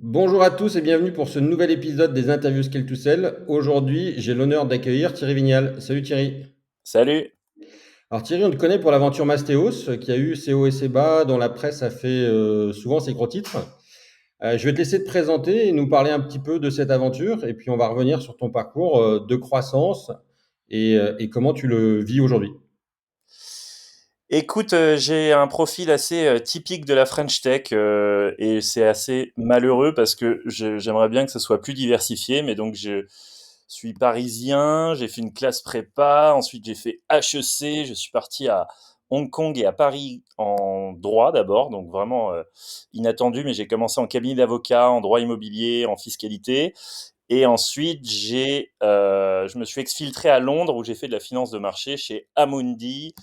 Bonjour à tous et bienvenue pour ce nouvel épisode des interviews Scale to Sell. Aujourd'hui, j'ai l'honneur d'accueillir Thierry Vignal. Salut Thierry. Salut. Alors Thierry, on te connaît pour l'aventure Mastéos, qui a eu ses hauts et ses bas, dont la presse a fait souvent ses gros titres. Je vais te laisser te présenter et nous parler un petit peu de cette aventure, et puis on va revenir sur ton parcours de croissance et comment tu le vis aujourd'hui. Écoute, j'ai un profil assez typique de la French Tech et c'est assez malheureux parce que j'aimerais bien que ce soit plus diversifié, mais donc je suis parisien, j'ai fait une classe prépa, ensuite j'ai fait HEC, je suis parti à Hong Kong et à Paris en droit d'abord, donc vraiment inattendu, mais j'ai commencé en cabinet d'avocat, en droit immobilier, en fiscalité. Et ensuite, je me suis exfiltré à Londres où j'ai fait de la finance de marché chez Amundi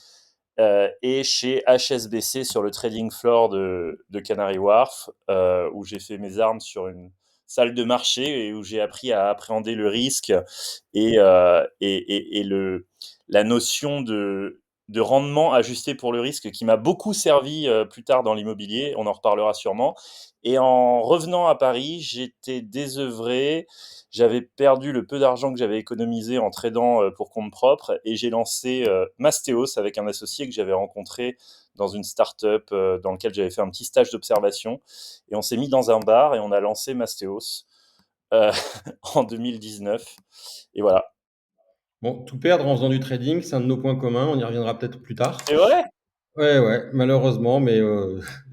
et chez HSBC sur le trading floor de Canary Wharf, où j'ai fait mes armes sur une salle de marché et où j'ai appris à appréhender le risque et la notion de rendement ajusté pour le risque qui m'a beaucoup servi plus tard dans l'immobilier, on en reparlera sûrement. Et en revenant à Paris, j'étais désœuvré, j'avais perdu le peu d'argent que j'avais économisé en tradant pour compte propre et j'ai lancé Mastéos avec un associé que j'avais rencontré dans une start-up dans laquelle j'avais fait un petit stage d'observation. Et on s'est mis dans un bar et on a lancé Mastéos euh, en 2019. Et voilà. Bon, tout perdre en faisant du trading, c'est un de nos points communs, on y reviendra peut-être plus tard. C'est vrai. Ouais, ouais, malheureusement, mais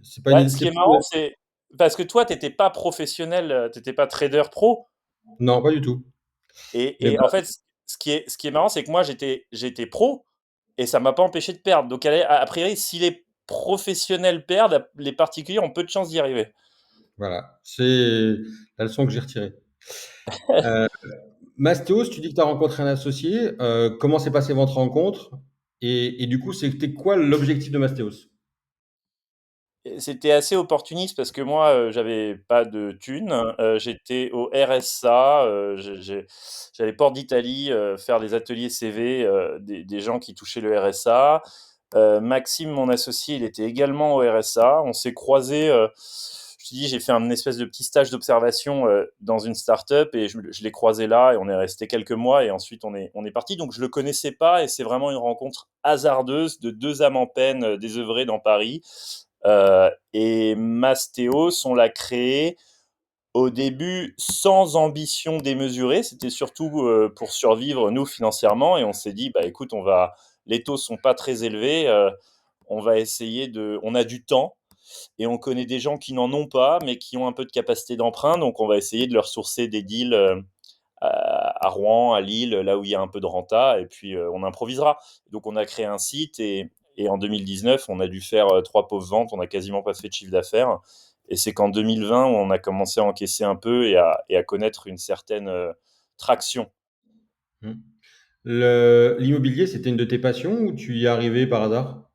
c'est pas Bah, une... ce qui c'est est pas marrant, c'est parce que toi, tu n'étais pas professionnel, tu n'étais pas trader pro. Non, pas du tout. Mais Et en fait, ce qui est marrant, c'est que moi, j'étais pro et ça m'a pas empêché de perdre. Donc, a priori, si les professionnels perdent, les particuliers ont peu de chances d'y arriver. voilà, c'est la leçon que j'ai retirée. Euh, Mastéos, tu dis que tu as rencontré un associé. Comment s'est passée votre rencontre? Et du coup, c'était quoi l'objectif de Mastéos? Et c'était assez opportuniste parce que moi, j'avais pas de thunes. J'étais au RSA, j'allais Porte d'Italie, faire des ateliers CV, des gens qui touchaient le RSA. Maxime, mon associé, il était également au RSA. On s'est croisés, je te dis, j'ai fait un espèce de petit stage d'observation, dans une start-up et je l'ai croisé là et on est resté quelques mois et ensuite on est parti. Donc je le connaissais pas et c'est vraiment une rencontre hasardeuse de 2 âmes en peine, désœuvrées dans Paris. Et Mastéos, on l'a créé au début sans ambition démesurée. C'était surtout pour survivre, nous, financièrement. Et on s'est dit, bah, écoute, les taux sont pas très élevés. On va essayer on a du temps et on connaît des gens qui n'en ont pas, mais qui ont un peu de capacité d'emprunt. Donc, on va essayer de leur sourcer des deals à Rouen, à Lille, là où il y a un peu de renta, et puis on improvisera. Donc on a créé un site et en 2019, on a dû faire 3 pauvres ventes, on n'a quasiment pas fait de chiffre d'affaires. Et c'est qu'en 2020, où on a commencé à encaisser un peu et à connaître une certaine traction. Hmm. L'immobilier, c'était une de tes passions ou tu y es arrivé par hasard?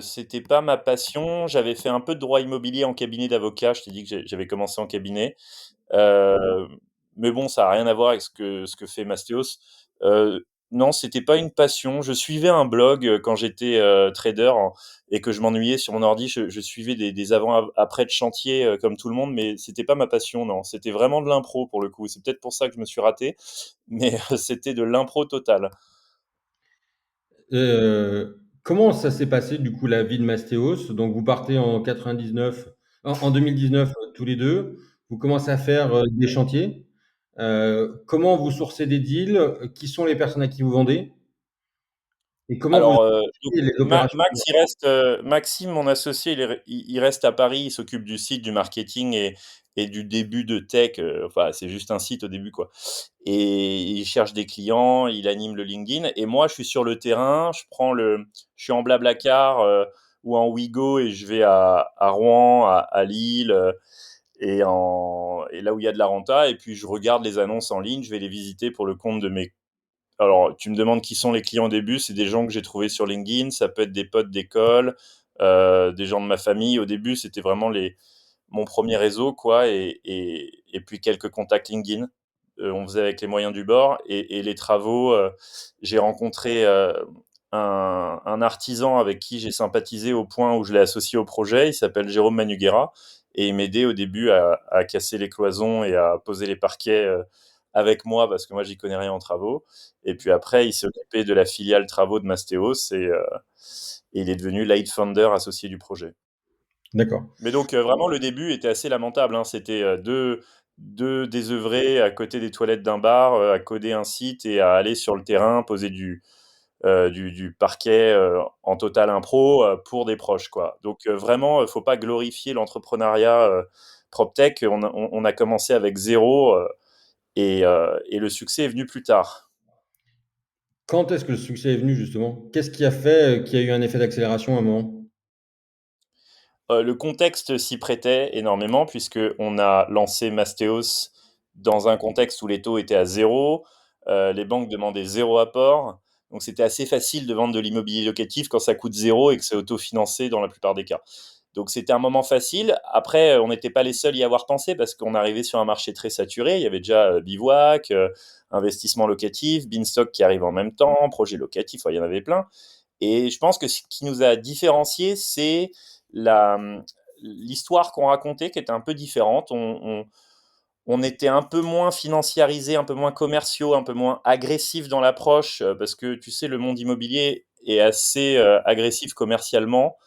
C'était pas ma passion. J'avais fait un peu de droit immobilier en cabinet d'avocat. Je t'ai dit que j'avais commencé en cabinet. Euh, mais bon, ça a rien à voir avec ce que fait Mastéos. Non, c'était pas une passion. Je suivais un blog quand j'étais trader et que je m'ennuyais sur mon ordi. Je suivais des avant-après de chantier comme tout le monde, mais c'était pas ma passion, non. C'était vraiment de l'impro pour le coup. C'est peut-être pour ça que je me suis raté, mais c'était de l'impro total. Comment ça s'est passé du coup la vie de Mastéos? Donc vous partez en 99, en 2019 tous les deux. Vous commencez à faire des chantiers. Comment vous sourcez des deals? Qui sont les personnes à qui vous vendez? Et comment vous Alors, donc, gérez les opérations? Maxime, mon associé, il reste à Paris, il s'occupe du site, du marketing et du début de tech. Enfin, c'est juste un site au début, quoi. Et il cherche des clients, il anime le LinkedIn. Et moi, je suis sur le terrain, je suis en Blablacar ou en Ouigo et je vais à Rouen, à Lille et là où il y a de la renta. Et puis, je regarde les annonces en ligne, je vais les visiter pour le compte de mes. Alors, tu me demandes qui sont les clients au début, c'est des gens que j'ai trouvés sur LinkedIn, ça peut être des potes d'école, des gens de ma famille. Au début, c'était vraiment mon premier réseau, quoi, et puis quelques contacts LinkedIn. On faisait avec les moyens du bord et les travaux. J'ai rencontré un artisan avec qui j'ai sympathisé au point où je l'ai associé au projet. Il s'appelle Jérôme Manuguera et il m'aidait au début à casser les cloisons et à poser les parquets avec moi parce que moi j'y connais rien en travaux. Et puis après, il s'est occupé de la filiale travaux de Mastéos et il est devenu lead founder associé du projet. D'accord. Mais donc vraiment le début était assez lamentable, hein. C'était deux désœuvrés à côté des toilettes d'un bar, à coder un site et à aller sur le terrain poser du parquet en total impro pour des proches, quoi. Donc vraiment, faut pas glorifier l'entrepreneuriat PropTech. On a commencé avec zéro et le succès est venu plus tard. Quand est-ce que le succès est venu justement? Qu'est-ce qui a fait, qu'il y a eu un effet d'accélération à un moment? Le contexte s'y prêtait énormément puisque on a lancé Mastéos dans un contexte où les taux étaient à zéro, les banques demandaient zéro apport, donc c'était assez facile de vendre de l'immobilier locatif quand ça coûte zéro et que c'est autofinancé dans la plupart des cas. Donc c'était un moment facile. Après, on n'était pas les seuls y avoir pensé parce qu'on arrivait sur un marché très saturé. Il y avait déjà Bivouac, investissement locatif, Beanstalk qui arrive en même temps, projet locatif, il y en avait plein. Et je pense que ce qui nous a différenciés, c'est la, l'histoire qu'on racontait qui était un peu différente. On était un peu moins financiarisé, un peu moins commerciaux, un peu moins agressif dans l'approche, parce que tu sais, le monde immobilier est assez agressif commercialement.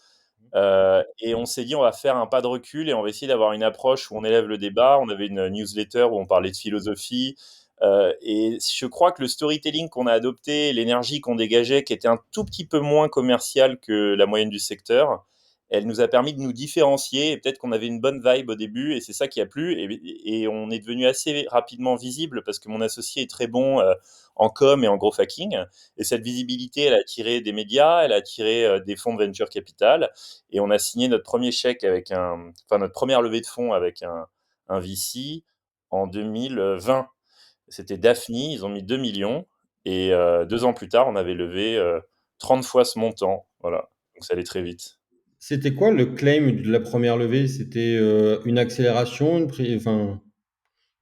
Et on s'est dit, on va faire un pas de recul et on va essayer d'avoir une approche où on élève le débat. On avait une newsletter où on parlait de philosophie. Et je crois que le storytelling qu'on a adopté, l'énergie qu'on dégageait, qui était un tout petit peu moins commercial que la moyenne du secteur, elle nous a permis de nous différencier. Et peut-être qu'on avait une bonne vibe au début et c'est ça qui a plu. Et on est devenu assez rapidement visible parce que mon associé est très bon en com et en growth hacking. Et cette visibilité, elle a attiré des médias, elle a attiré des fonds de venture capital. Et on a signé notre premier chèque enfin notre première levée de fonds avec un VC en 2020. C'était Daphne, ils ont mis 2 millions et 2 ans plus tard, on avait levé 30 fois ce montant. Voilà, donc ça allait très vite. C'était quoi le claim de la première levée? C'était, une accélération, une pré enfin,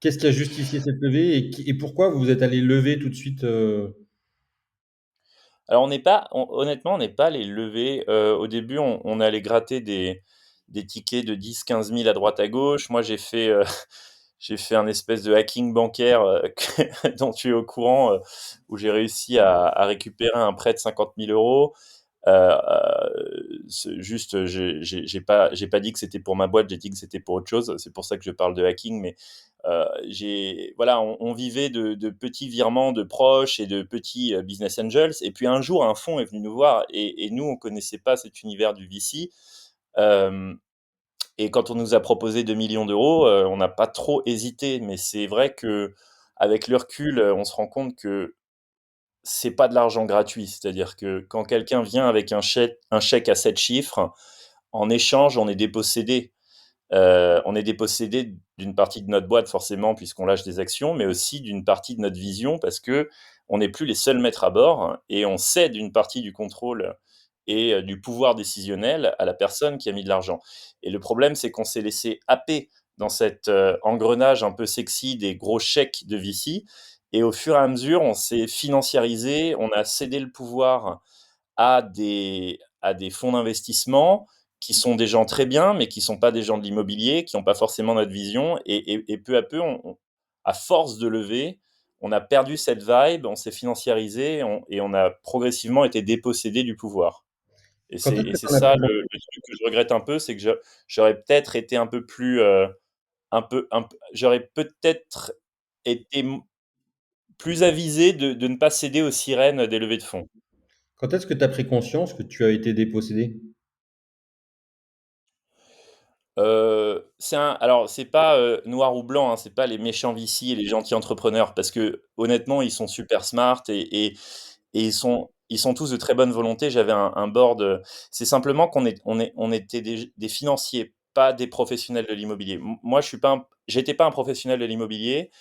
qu'est-ce qui a justifié cette levée et pourquoi vous êtes allés lever tout de suite, Alors on n'est pas, honnêtement, on n'est pas allé lever. Au début, on allait gratter des tickets de 10-15 000 à droite à gauche. Moi, j'ai fait un espèce de hacking bancaire dont tu es au courant, où j'ai réussi à récupérer un prêt de 50 000 euros. Juste, j'ai pas dit que c'était pour ma boîte, j'ai dit que c'était pour autre chose. C'est pour ça que je parle de hacking. Mais voilà, on vivait de petits virements de proches et de petits business angels. Et puis un jour, un fonds est venu nous voir et nous, on connaissait pas cet univers du VC. Euh, et quand on nous a proposé 2 millions d'euros, on n'a pas trop hésité. Mais c'est vrai que avec le recul, on se rend compte que c'est pas de l'argent gratuit. C'est-à-dire que quand quelqu'un vient avec un chèque à 7 chiffres, en échange, on est dépossédé d'une partie de notre boîte forcément puisqu'on lâche des actions, mais aussi d'une partie de notre vision parce que on n'est plus les seuls maîtres à bord et on cède une partie du contrôle et du pouvoir décisionnel à la personne qui a mis de l'argent. Et le problème, c'est qu'on s'est laissé happer dans cet engrenage un peu sexy des gros chèques de VC. Et au fur et à mesure, on s'est financiarisé, on a cédé le pouvoir à des fonds d'investissement qui sont des gens très bien, mais qui ne sont pas des gens de l'immobilier, qui n'ont pas forcément notre vision. Et peu à peu, à force de lever, on a perdu cette vibe, on s'est financiarisé et on a progressivement été dépossédé du pouvoir. quand est-ce Et que c'est tu en as ça pris con le truc que je regrette un peu, c'est que j'aurais peut-être été un peu plus, j'aurais peut-être été plus avisé de ne pas céder aux sirènes des levées de fonds. quand est-ce que tu as pris conscience que tu as été dépossédé? C'est pas, noir ou blanc, hein, c'est pas les méchants VC et les gentils entrepreneurs parce que honnêtement, ils sont super smart et ils sont tous de très bonne volonté. J'avais un board, c'est simplement on était des financiers, pas des professionnels de l'immobilier. Moi, j'étais pas un professionnel de l'immobilier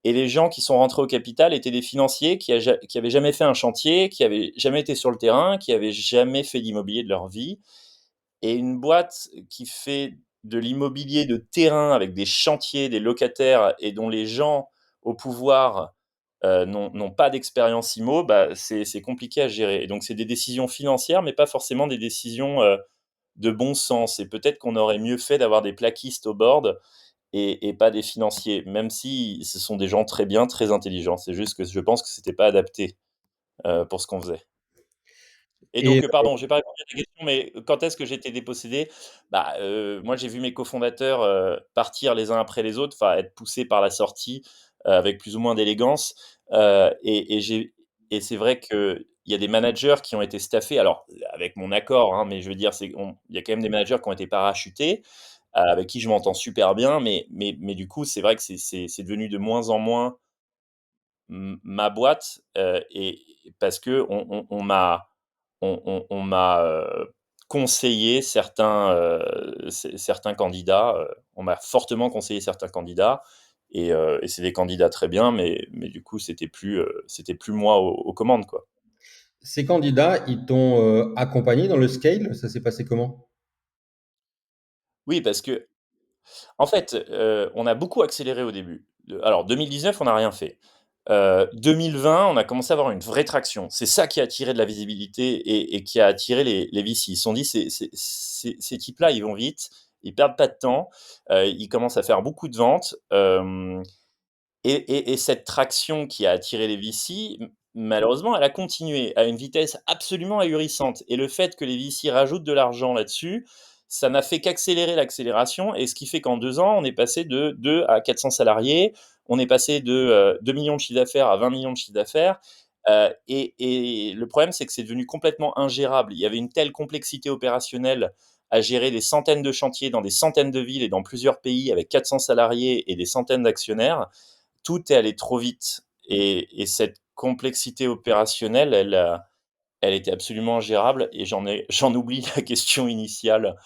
et les gens qui sont rentrés au capital étaient des financiers qui avaient jamais fait un chantier, qui avaient jamais été sur le terrain, qui avaient jamais fait d'immobilier de leur vie. Et une boîte qui fait de l'immobilier de terrain avec des chantiers, des locataires et dont les gens au pouvoir n'ont pas d'expérience IMO, bah, c'est compliqué à gérer. Et donc, c'est des décisions financières, mais pas forcément des décisions de bon sens et peut-être qu'on aurait mieux fait d'avoir des plaquistes au board et pas des financiers, même si ce sont des gens très bien, très intelligents. C'est juste que je pense que c'était pas adapté, pour ce qu'on faisait. Et Et donc, pardon, j'ai pas répondu à ta question, mais quand est-ce que j'ai été dépossédé? Bah, moi, j'ai vu mes cofondateurs, partir les uns après les autres, enfin être poussés par la sortie, avec plus ou moins d'élégance, et c'est vrai qu'il y a des managers qui ont été staffés, alors avec mon accord, hein, mais je veux dire, il y a quand même des managers qui ont été parachutés, avec qui je m'entends super bien, mais du coup, c'est vrai que c'est devenu de moins en moins ma boîte, et parce qu'on m'a, conseillé certains candidats, on m'a fortement conseillé certains candidats et c'est des candidats très bien, mais du coup, c'était plus moi aux commandes, quoi. ces candidats, ils t'ont, accompagné dans le scale? Ça s'est passé comment? Oui, parce que en fait, on a beaucoup accéléré au début. Alors 2019, on n'a rien fait. 2020, on a commencé à avoir une vraie traction. C'est ça qui a attiré de la visibilité et qui a attiré les VC. Ils se sont dit: «Ces types-là, ils vont vite, ils perdent pas de temps, ils commencent à faire beaucoup de ventes». Et cette traction qui a attiré les VC, malheureusement, elle a continué à une vitesse absolument ahurissante et le fait que les VC rajoutent de l'argent là-dessus, ça n'a fait qu'accélérer l'accélération et ce qui fait qu'en 2 ans, on est passé de 2 à 400 salariés, on est passé de, 2 000 000 de chiffre d'affaires à 20 millions de chiffre d'affaires, et le problème, c'est que c'est devenu complètement ingérable. Il y avait une telle complexité opérationnelle à gérer des centaines de chantiers dans des centaines de villes et dans plusieurs pays avec 400 salariés et des centaines d'actionnaires, tout est allé trop vite et cette complexité opérationnelle, elle était absolument ingérable et j'en oublie la question initiale.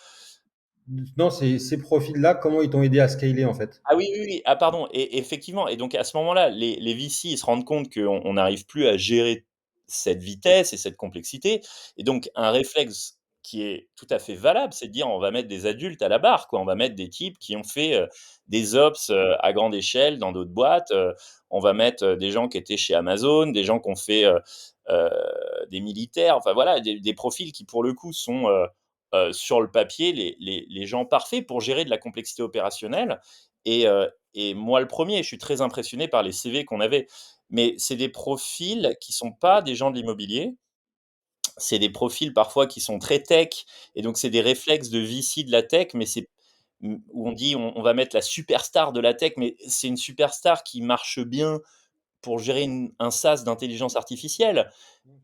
Non, ces profils-là, comment ils t'ont aidé à scaler, en fait? Ah oui, oui, oui, ah pardon, et effectivement, et donc à ce moment-là, les VC, ils se rendent compte qu'on n'arrive plus à gérer cette vitesse et cette complexité et donc un réflexe qui est tout à fait valable, c'est de dire: «On va mettre des adultes à la barre, quoi». On va mettre des types qui ont fait, des ops, à grande échelle dans d'autres boîtes, on va mettre, des gens qui étaient chez Amazon, des gens qui ont fait, heu, des militaires, enfin voilà, des profils qui pour le coup sont, sur le papier les gens parfaits pour gérer de la complexité opérationnelle et moi le premier, je suis très impressionné par les CV qu'on avait. Mais c'est des profils qui sont pas des gens de l'immobilier, c'est des profils parfois qui sont très tech et donc c'est des réflexes de VC de la tech, mais où on dit: «On va mettre la superstar de la tech», mais c'est une superstar qui marche bien pour gérer un SaaS d'intelligence artificielle.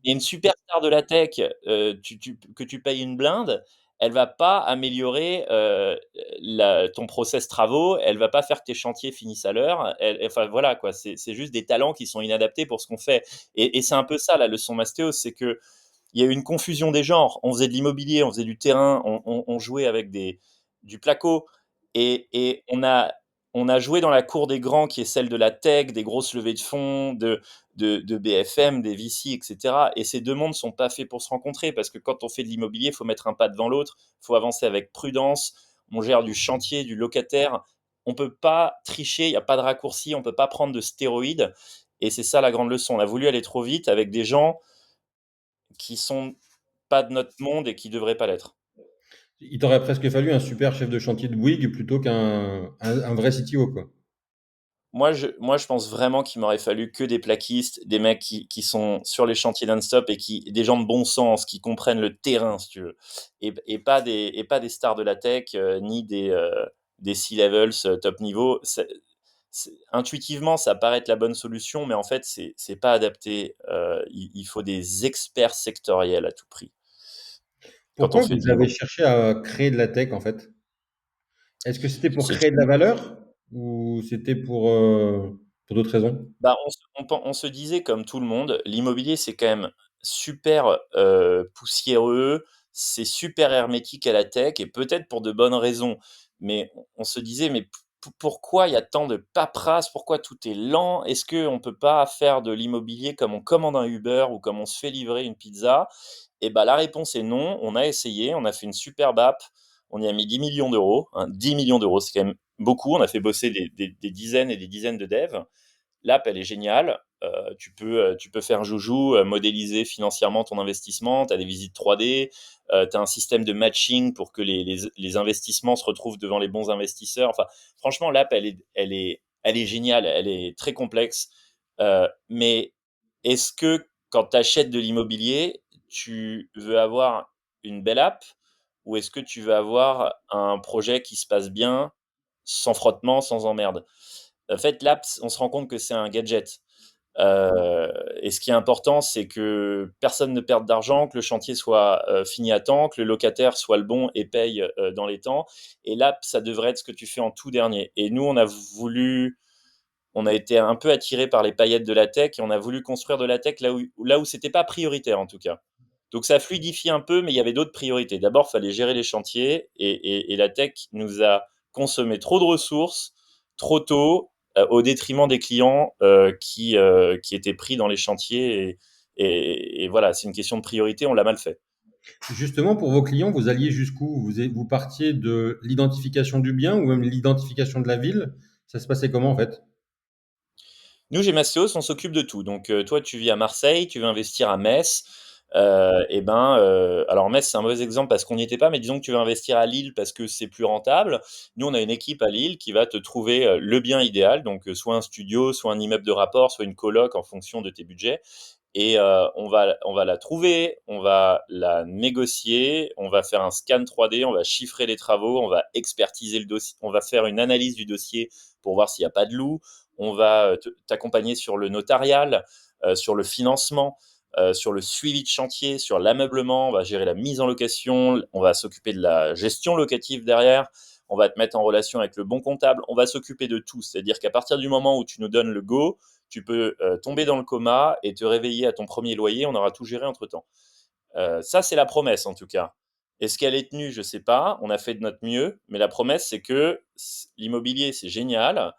Et une superstar de la tech, que tu payes une blinde, elle va pas améliorer, ton process travaux, elle va pas faire que tes chantiers finissent à l'heure, enfin voilà quoi, c'est juste des talents qui sont inadaptés pour ce qu'on fait et c'est un peu ça la leçon Mastéos, c'est que il y a eu une confusion des genres. On faisait de l'immobilier, on faisait du terrain, on jouait avec du placo et on a joué dans la cour des grands qui est celle de la tech, des grosses levées de fonds, de BFM, des VC, etc. Et ces deux mondes ne sont pas faits pour se rencontrer parce que quand on fait de l'immobilier, il faut mettre un pas devant l'autre, il faut avancer avec prudence, on gère du chantier, du locataire. On ne peut pas tricher, il n'y a pas de raccourci, on ne peut pas prendre de stéroïdes. Et c'est ça la grande leçon. On a voulu aller trop vite avec des gens qui sont pas de notre monde et qui devraient pas l'être. Il t'aurait presque fallu un super chef de chantier de Bouygues plutôt qu'un vrai CTO, quoi. Moi, je pense vraiment qu'il m'aurait fallu que des plaquistes, des mecs qui sont sur les chantiers non-stop et des gens de bon sens, qui comprennent le terrain, si tu veux, et pas des stars de la tech, ni des C-levels top niveau. Intuitivement, ça paraît être la bonne solution, mais en fait, c'est pas adapté. Il faut des experts sectoriels à tout prix quand on Pourquoi fait de vous avez l'immo. cherché à créer de la tech, en fait? Est-ce que c'était pour C'est créer de la valeur ou c'était pour d'autres raisons? Bah, on se disait comme tout le monde, l'immobilier, c'est quand même super, poussiéreux, c'est super hermétique à la tech et peut-être pour de bonnes raisons. Mais on se disait: «Mais pourquoi il y a tant de paperasse? Pourquoi tout est lent? Est-ce qu'on ne peut pas faire de l'immobilier comme on commande un Uber ou comme on se fait livrer une pizza?» Et bah, la réponse est non. On a essayé, on a fait une superbe app, on y a mis 10 millions d'euros, hein, 10 millions d'euros, c'est quand même beaucoup. On a fait bosser des dizaines et des dizaines de devs. l'app, elle est géniale. Tu peux faire joujou, modéliser financièrement ton investissement. Tu as des visites 3D, tu as un système de matching pour que les investissements se retrouvent devant les bons investisseurs. Enfin, franchement, l'app, elle est géniale, elle est très complexe. Mais est-ce que quand tu achètes de l'immobilier, tu veux avoir une belle app ou est-ce que tu veux avoir un projet qui se passe bien, sans frottement, sans emmerde? En fait, l'app, on se rend compte que c'est un gadget. Et ce qui est important, c'est que personne ne perde d'argent, que le chantier soit fini à temps, que le locataire soit le bon et paye dans les temps. Et l'app, ça devrait être ce que tu fais en tout dernier. Et nous, on a été un peu attiré par les paillettes de la tech et on a voulu construire de la tech là où c'était pas prioritaire en tout cas. Donc ça fluidifie un peu, mais il y avait d'autres priorités. D'abord, il fallait gérer les chantiers et la tech nous a consommé trop de ressources trop tôt au détriment des clients qui étaient pris dans les chantiers. Et voilà, c'est une question de priorité, on l'a mal fait. Justement, pour vos clients, vous alliez jusqu'où? Vous partiez de l'identification du bien ou même l'identification de la ville? Ça se passait comment en fait? Nous, chez Mastéos, on s'occupe de tout. Donc, toi, tu vis à Marseille, tu veux investir à Metz. Alors Metz, c'est un mauvais exemple parce qu'on n'y était pas, mais disons que tu veux investir à Lille parce que c'est plus rentable. Nous, on a une équipe à Lille qui va te trouver le bien idéal, donc soit un studio, soit un immeuble de rapport, soit une coloc en fonction de tes budgets. Et on va la trouver, on va la négocier, on va faire un scan 3D, on va chiffrer les travaux, on va expertiser le dossier, on va faire une analyse du dossier pour voir s'il n'y a pas de loup, on va t'accompagner sur le notarial, sur le financement, sur le suivi de chantier, sur l'ameublement, on va gérer la mise en location, on va s'occuper de la gestion locative derrière, on va te mettre en relation avec le bon comptable, on va s'occuper de tout. C'est-à-dire qu'à partir du moment où tu nous donnes le go, tu peux tomber dans le coma et te réveiller à ton premier loyer, on aura tout géré entre-temps. Ça, c'est la promesse en tout cas. Est-ce qu'elle est tenue? Je ne sais pas. On a fait de notre mieux, mais la promesse, c'est que l'immobilier, c'est génial.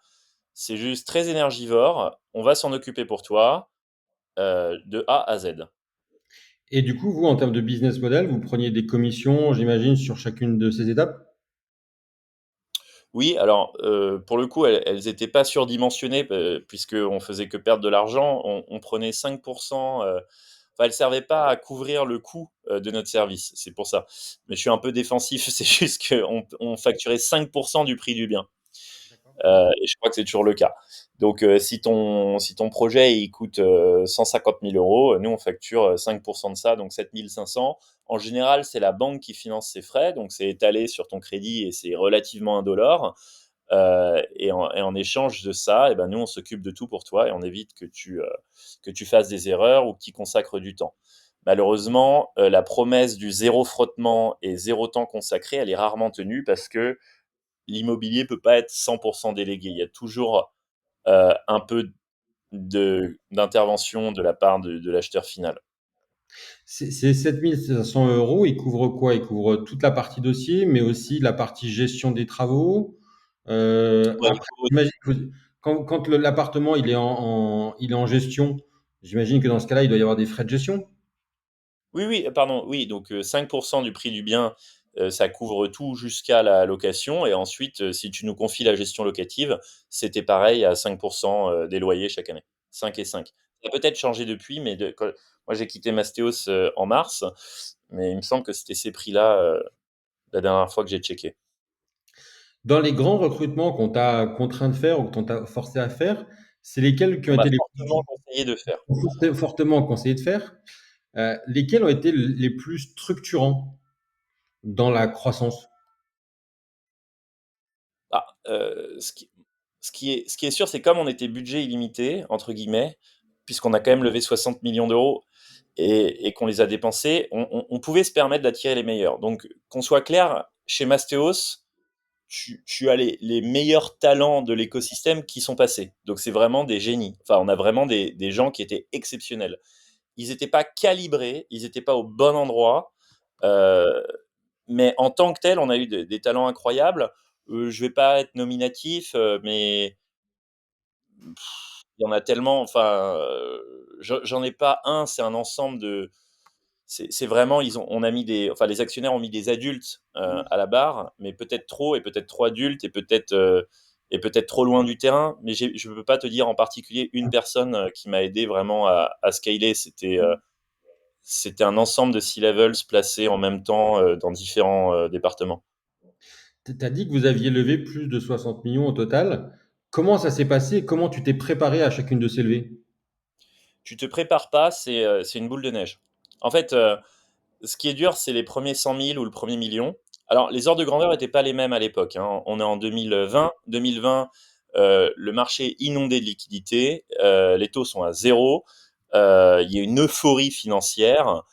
C'est juste très énergivore. On va s'en occuper pour toi de A à Z. Et du coup, vous, en termes de business model, vous preniez des commissions, j'imagine, sur chacune de ces étapes? Oui, alors pour le coup, elles étaient pas surdimensionnées puisqu'on faisait que perdre de l'argent. On prenait 5%. Enfin, elles servaient pas à couvrir le coût de notre service. C'est pour ça. Mais je suis un peu défensif. C'est juste qu'on facturait 5% du prix du bien. D'accord. Et je crois que c'est toujours le cas. Donc, si ton projet il coûte 150 000 euros, nous on facture 5% de ça, donc 7 500. En général, c'est la banque qui finance ses frais, donc c'est étalé sur ton crédit et c'est relativement indolore. Et en échange de ça, eh ben, nous on s'occupe de tout pour toi et on évite que tu fasses des erreurs ou que tu consacres du temps. Malheureusement, la promesse du zéro frottement et zéro temps consacré, elle est rarement tenue parce que l'immobilier peut pas être 100% délégué. Il y a toujours un peu d'intervention de la part de l'acheteur final. Ces 7 500 euros, ils couvrent quoi? Ils couvrent toute la partie dossier, mais aussi la partie gestion des travaux. Ouais, il Après, faut j'imagine que quand l'appartement il est en gestion, j'imagine que dans ce cas-là, il doit y avoir des frais de gestion. oui, oui, pardon, oui, donc 5% du prix du bien, ça couvre tout jusqu'à la location et ensuite, si tu nous confies la gestion locative, c'était pareil à 5% des loyers chaque année. 5 et 5. Ça a peut-être changé depuis, mais moi j'ai quitté Mastéos en mars, mais il me semble que c'était ces prix-là la dernière fois que j'ai checké. Dans les grands recrutements qu'on t'a contraint de faire ou qu'on t'a forcé à faire, c'est lesquels qui ont On m'a été les fortement conseillé de faire. plus fortement conseillés de faire? Lesquels ont été les plus structurants dans la croissance? Ah, ce qui est sûr, c'est comme on était budget illimité, entre guillemets, puisqu'on a quand même levé 60 millions d'euros et qu'on les a dépensés, on pouvait se permettre d'attirer les meilleurs. Donc, qu'on soit clair, chez Mastéos, tu as les meilleurs talents de l'écosystème qui sont passés. Donc, c'est vraiment des génies. Enfin, on a vraiment des gens qui étaient exceptionnels. Ils n'étaient pas calibrés, ils n'étaient pas au bon endroit. Euh, mais en tant que tel, on a eu des talents incroyables. Je vais pas être nominatif, mais il y en a tellement. Enfin, j'en ai pas un. C'est un ensemble de. C'est vraiment. On a mis enfin, les actionnaires ont mis des adultes à la barre, mais peut-être trop et peut-être trop adultes et peut-être et peut-être trop loin du terrain, mais je ne peux pas te dire en particulier une personne qui m'a aidé vraiment à scaler. C'était un ensemble de C-levels placés en même temps dans différents départements. Tu as dit que vous aviez levé plus de 60 millions au total. Comment ça s'est passé? Comment tu t'es préparé à chacune de ces levées? Tu te prépares pas, c'est une boule de neige. En fait, ce qui est dur, c'est les premiers 100 000 ou le premier million. Alors, les ordres de grandeur n'étaient pas les mêmes à l'époque, hein. On est en 2020. 2020, le marché est inondé de liquidités, les taux sont à zéro, il y a une euphorie financière,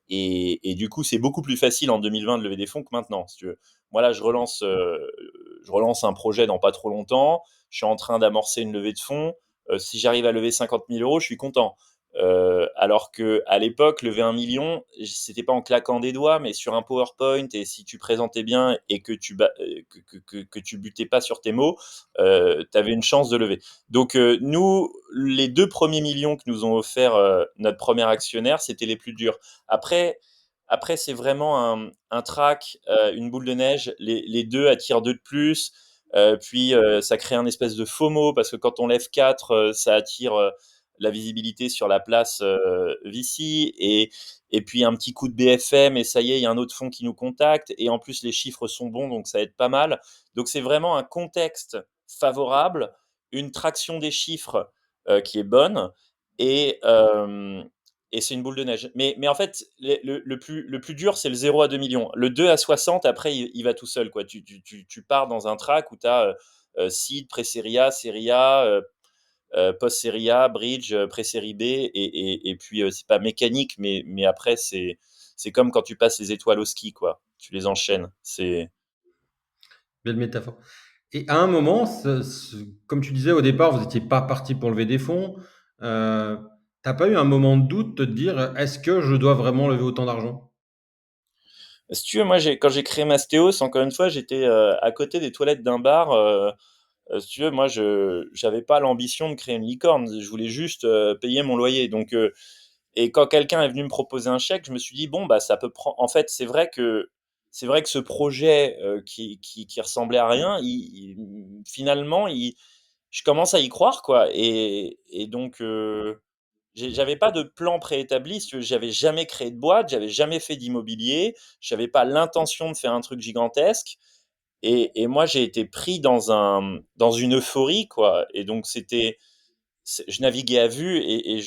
et du coup, c'est beaucoup plus facile en 2020 de lever des fonds que maintenant. Si tu veux. Moi, là, je relance un projet dans pas trop longtemps. Je suis en train d'amorcer une levée de fonds. Si j'arrive à lever 50 000 euros, je suis content. Alors que à l'époque, lever 1 million, c'était pas en claquant des doigts, mais sur un PowerPoint, et si tu présentais bien et que tu butais pas sur tes mots, tu avais une chance de lever. Donc nous, les 2 premiers millions que nous ont offert notre premier actionnaire, c'était les plus durs. Après, c'est vraiment un track, une boule de neige. Les deux attirent deux de plus. Puis ça crée un espèce de FOMO parce que quand on lève 4, ça attire la visibilité sur la place VC, et puis un petit coup de BFM et ça y est, il y a un autre fonds qui nous contacte, et en plus les chiffres sont bons, donc ça aide pas mal. Donc c'est vraiment un contexte favorable, une traction des chiffres qui est bonne, et, euh, et c'est une boule de neige. Mais en fait, le plus dur, c'est le 0 à 2 millions. Le 2 à 60, après, il va tout seul, quoi. Tu pars dans un track où tu as seed, pré-série A, série A, post-série A, bridge, pré-série B, et puis c'est pas mécanique, mais après, c'est comme quand tu passes les étoiles au ski, quoi. Tu les enchaînes. Belle métaphore. Et à un moment, comme tu disais au départ, vous n'étiez pas parti pour lever des fonds. T'as pas eu un moment de doute de te dire, est-ce que je dois vraiment lever autant d'argent? Si tu veux, moi, quand j'ai créé Mastéos, encore une fois, j'étais à côté des toilettes d'un bar. Si tu veux, moi, je n'avais pas l'ambition de créer une licorne. Je voulais juste payer mon loyer. Donc, et quand quelqu'un est venu me proposer un chèque, je me suis dit, bon, bah, ça peut prendre. En fait, c'est vrai que ce projet qui ressemblait à rien, finalement, je commence à y croire, quoi. Et donc, j'avais pas de plan préétabli. Si tu veux. J'avais jamais créé de boîte, j'avais jamais fait d'immobilier, j'avais pas l'intention de faire un truc gigantesque. Et moi, j'ai été pris dans une euphorie, quoi. Et donc, je naviguais à vue, et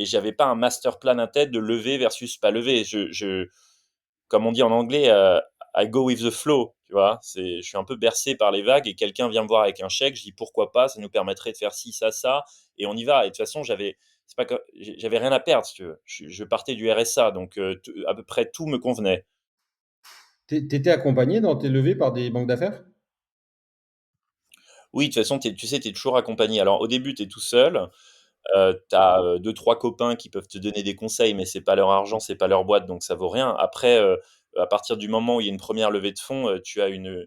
j'avais pas un master plan à tête de lever versus pas lever. Comme on dit en anglais, I go with the flow, tu vois. Je suis un peu bercé par les vagues, et quelqu'un vient me voir avec un chèque, je dis pourquoi pas, ça nous permettrait de faire ci, ça, et on y va. Et de toute façon, c'est pas que, j'avais rien à perdre, si tu veux. Je partais du RSA, donc à peu près tout me convenait. T'étais accompagné dans tes levées par des banques d'affaires? Oui, de toute façon, tu sais, tu es toujours accompagné. Alors, au début, tu es tout seul. Tu as 2-3 copains qui peuvent te donner des conseils, mais c'est pas leur argent, c'est pas leur boîte, donc ça vaut rien. Après, à partir du moment où il y a une première levée de fonds, tu as une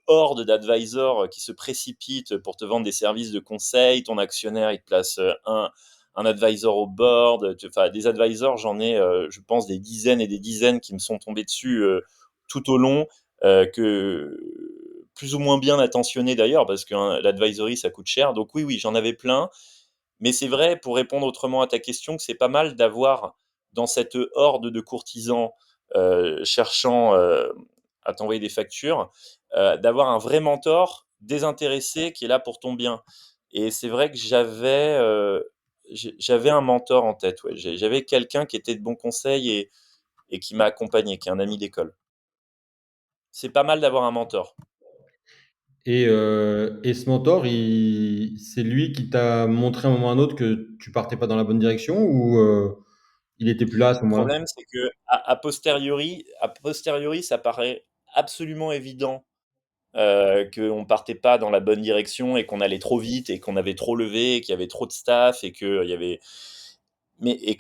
horde d'advisors qui se précipitent pour te vendre des services de conseil. Ton actionnaire, il te place un advisor au board. Enfin, des advisors, j'en ai, je pense, des dizaines et des dizaines qui me sont tombés dessus tout au long, que plus ou moins bien attentionnés d'ailleurs, parce que l'advisory, ça coûte cher. Donc oui, oui, j'en avais plein. Mais c'est vrai, pour répondre autrement à ta question, que c'est pas mal d'avoir dans cette horde de courtisans cherchant à t'envoyer des factures, d'avoir un vrai mentor désintéressé qui est là pour ton bien. Et c'est vrai que j'avais un mentor en tête. Ouais. J'avais quelqu'un qui était de bons conseils, et qui m'a accompagné, qui est un ami d'école. C'est pas mal d'avoir un mentor. Et ce mentor, c'est lui qui t'a montré à un moment ou à un autre que tu partais pas dans la bonne direction ou il était plus là à ce Le moment-là? problème, c'est que a posteriori, ça paraît absolument évident qu'on partait pas dans la bonne direction, et qu'on allait trop vite, et qu'on avait trop levé, et qu'il y avait trop de staff, et que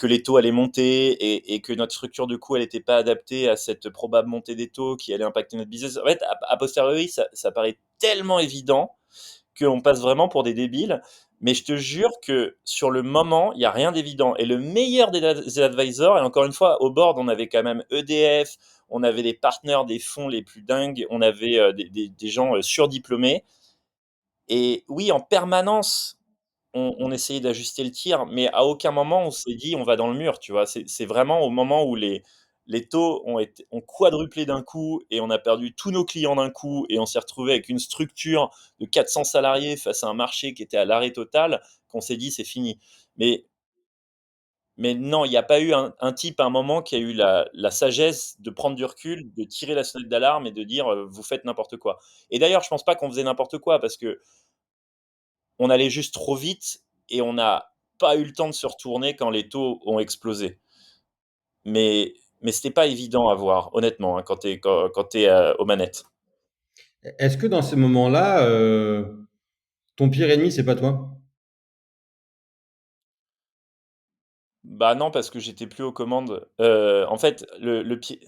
les taux allaient monter, et que notre structure de coût elle n'était pas adaptée à cette probable montée des taux qui allait impacter notre business. En fait, a posteriori, ça paraît tellement évident qu'on passe vraiment pour des débiles. Mais je te jure que sur le moment, il n'y a rien d'évident. Et le meilleur des advisors, et encore une fois, au board, on avait quand même EDF, on avait les partenaires des fonds les plus dingues, on avait des gens surdiplômés. Et oui, en permanence, on essayait d'ajuster le tir, mais à aucun moment on s'est dit: «On va dans le mur», tu vois? C'est vraiment au moment où les taux ont quadruplé d'un coup et on a perdu tous nos clients d'un coup et on s'est retrouvé avec une structure de 400 salariés face à un marché qui était à l'arrêt total, qu'on s'est dit: «C'est fini». Mais mais non, il n'y a pas eu un type à un moment qui a eu la sagesse de prendre du recul, de tirer la sonnette d'alarme et de dire, «Vous faites n'importe quoi». Et d'ailleurs, je pense pas qu'on faisait n'importe quoi parce que on allait juste trop vite et on n'a pas eu le temps de se retourner quand les taux ont explosé. Mais c'était pas évident à voir, honnêtement, hein, quand tu es, aux manettes. Est-ce que dans ces moments-là, ton pire ennemi, c'est pas toi? Bah, non, parce que j'étais plus aux commandes. En fait, le pi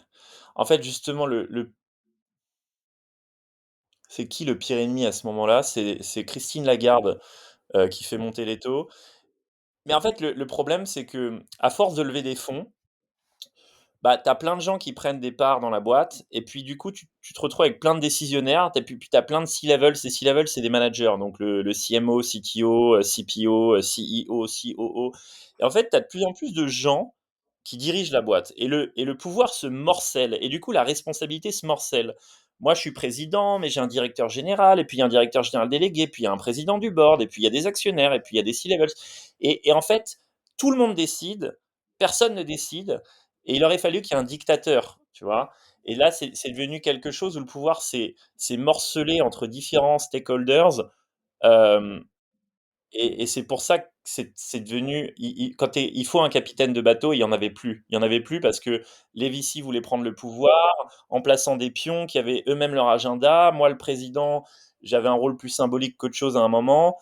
en fait, justement, c'est qui le pire ennemi à ce moment-là? C'est Christine Lagarde, qui fait monter les taux. Mais en fait, le problème, c'est que à force de lever des fonds, bah, tu as plein de gens qui prennent des parts dans la boîte et puis du coup, tu te retrouves avec plein de décisionnaires, puis tu as plein de C-level. Ces C-level, c'est des managers, donc le CMO, CTO, CPO, CEO, COO. Et en fait, tu as de plus en plus de gens qui dirigent la boîte et le pouvoir se morcelle et du coup, la responsabilité se morcelle. Moi, je suis président, mais j'ai un directeur général et puis il y a un directeur général délégué, puis il y a un président du board et puis il y a des actionnaires et puis il y a des C-levels et en fait, tout le monde décide, personne ne décide et il aurait fallu qu'il y ait un dictateur, tu vois? Et là, c'est devenu quelque chose où le pouvoir s'est morcelé entre différents stakeholders, hem et c'est pour ça que c'est devenu i quand tu il faut un capitaine de bateau, il y en avait plus. Il y en avait plus parce que les VC voulaient prendre le pouvoir en plaçant des pions qui avaient eux-mêmes leur agenda. Moi, le président, j'avais un rôle plus symbolique qu'autre chose à un moment,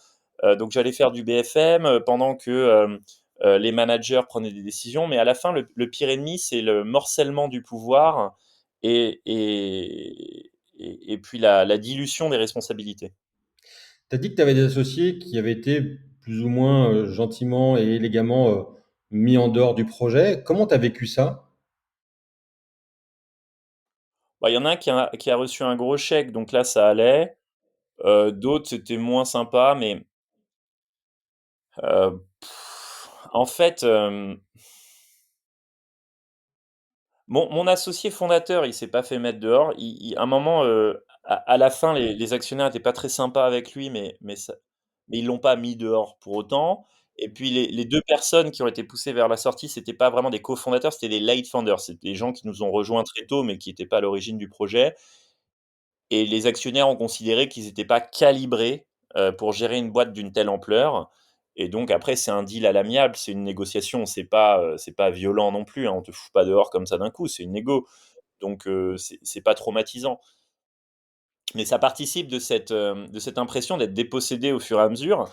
donc j'allais faire du BFM, pendant que, les managers prenaient des décisions. Mais à la fin, le pire ennemi, c'est le morcellement du pouvoir et et et puis la dilution des responsabilités. Tu as dit que tu avais des associés qui avaient été plus ou moins, gentiment et élégamment, mis en dehors du projet. Comment tu as vécu ça? Bah, il y en a un qui a reçu un gros chèque, donc là, ça allait. D'autres, c'était moins sympa, mais heu, en fait, mon associé fondateur, il s'est pas fait mettre dehors. Il à un moment, à la fin, les actionnaires étaient pas très sympas avec lui, mais ils l'ont pas mis dehors pour autant. Et puis les 2 personnes qui ont été poussées vers la sortie, c'était pas vraiment des cofondateurs, c'était des late founders. C'était des gens qui nous ont rejoints très tôt, mais qui étaient pas à l'origine du projet. Et les actionnaires ont considéré qu'ils étaient pas calibrés, pour gérer une boîte d'une telle ampleur. Et donc après, c'est un deal à l'amiable, c'est une négociation, c'est pas violent non plus, hein. On te fout pas dehors comme ça d'un coup, c'est une négo. Donc c'est pas traumatisant. Mais ça participe de cette impression d'être dépossédé au fur et à mesure.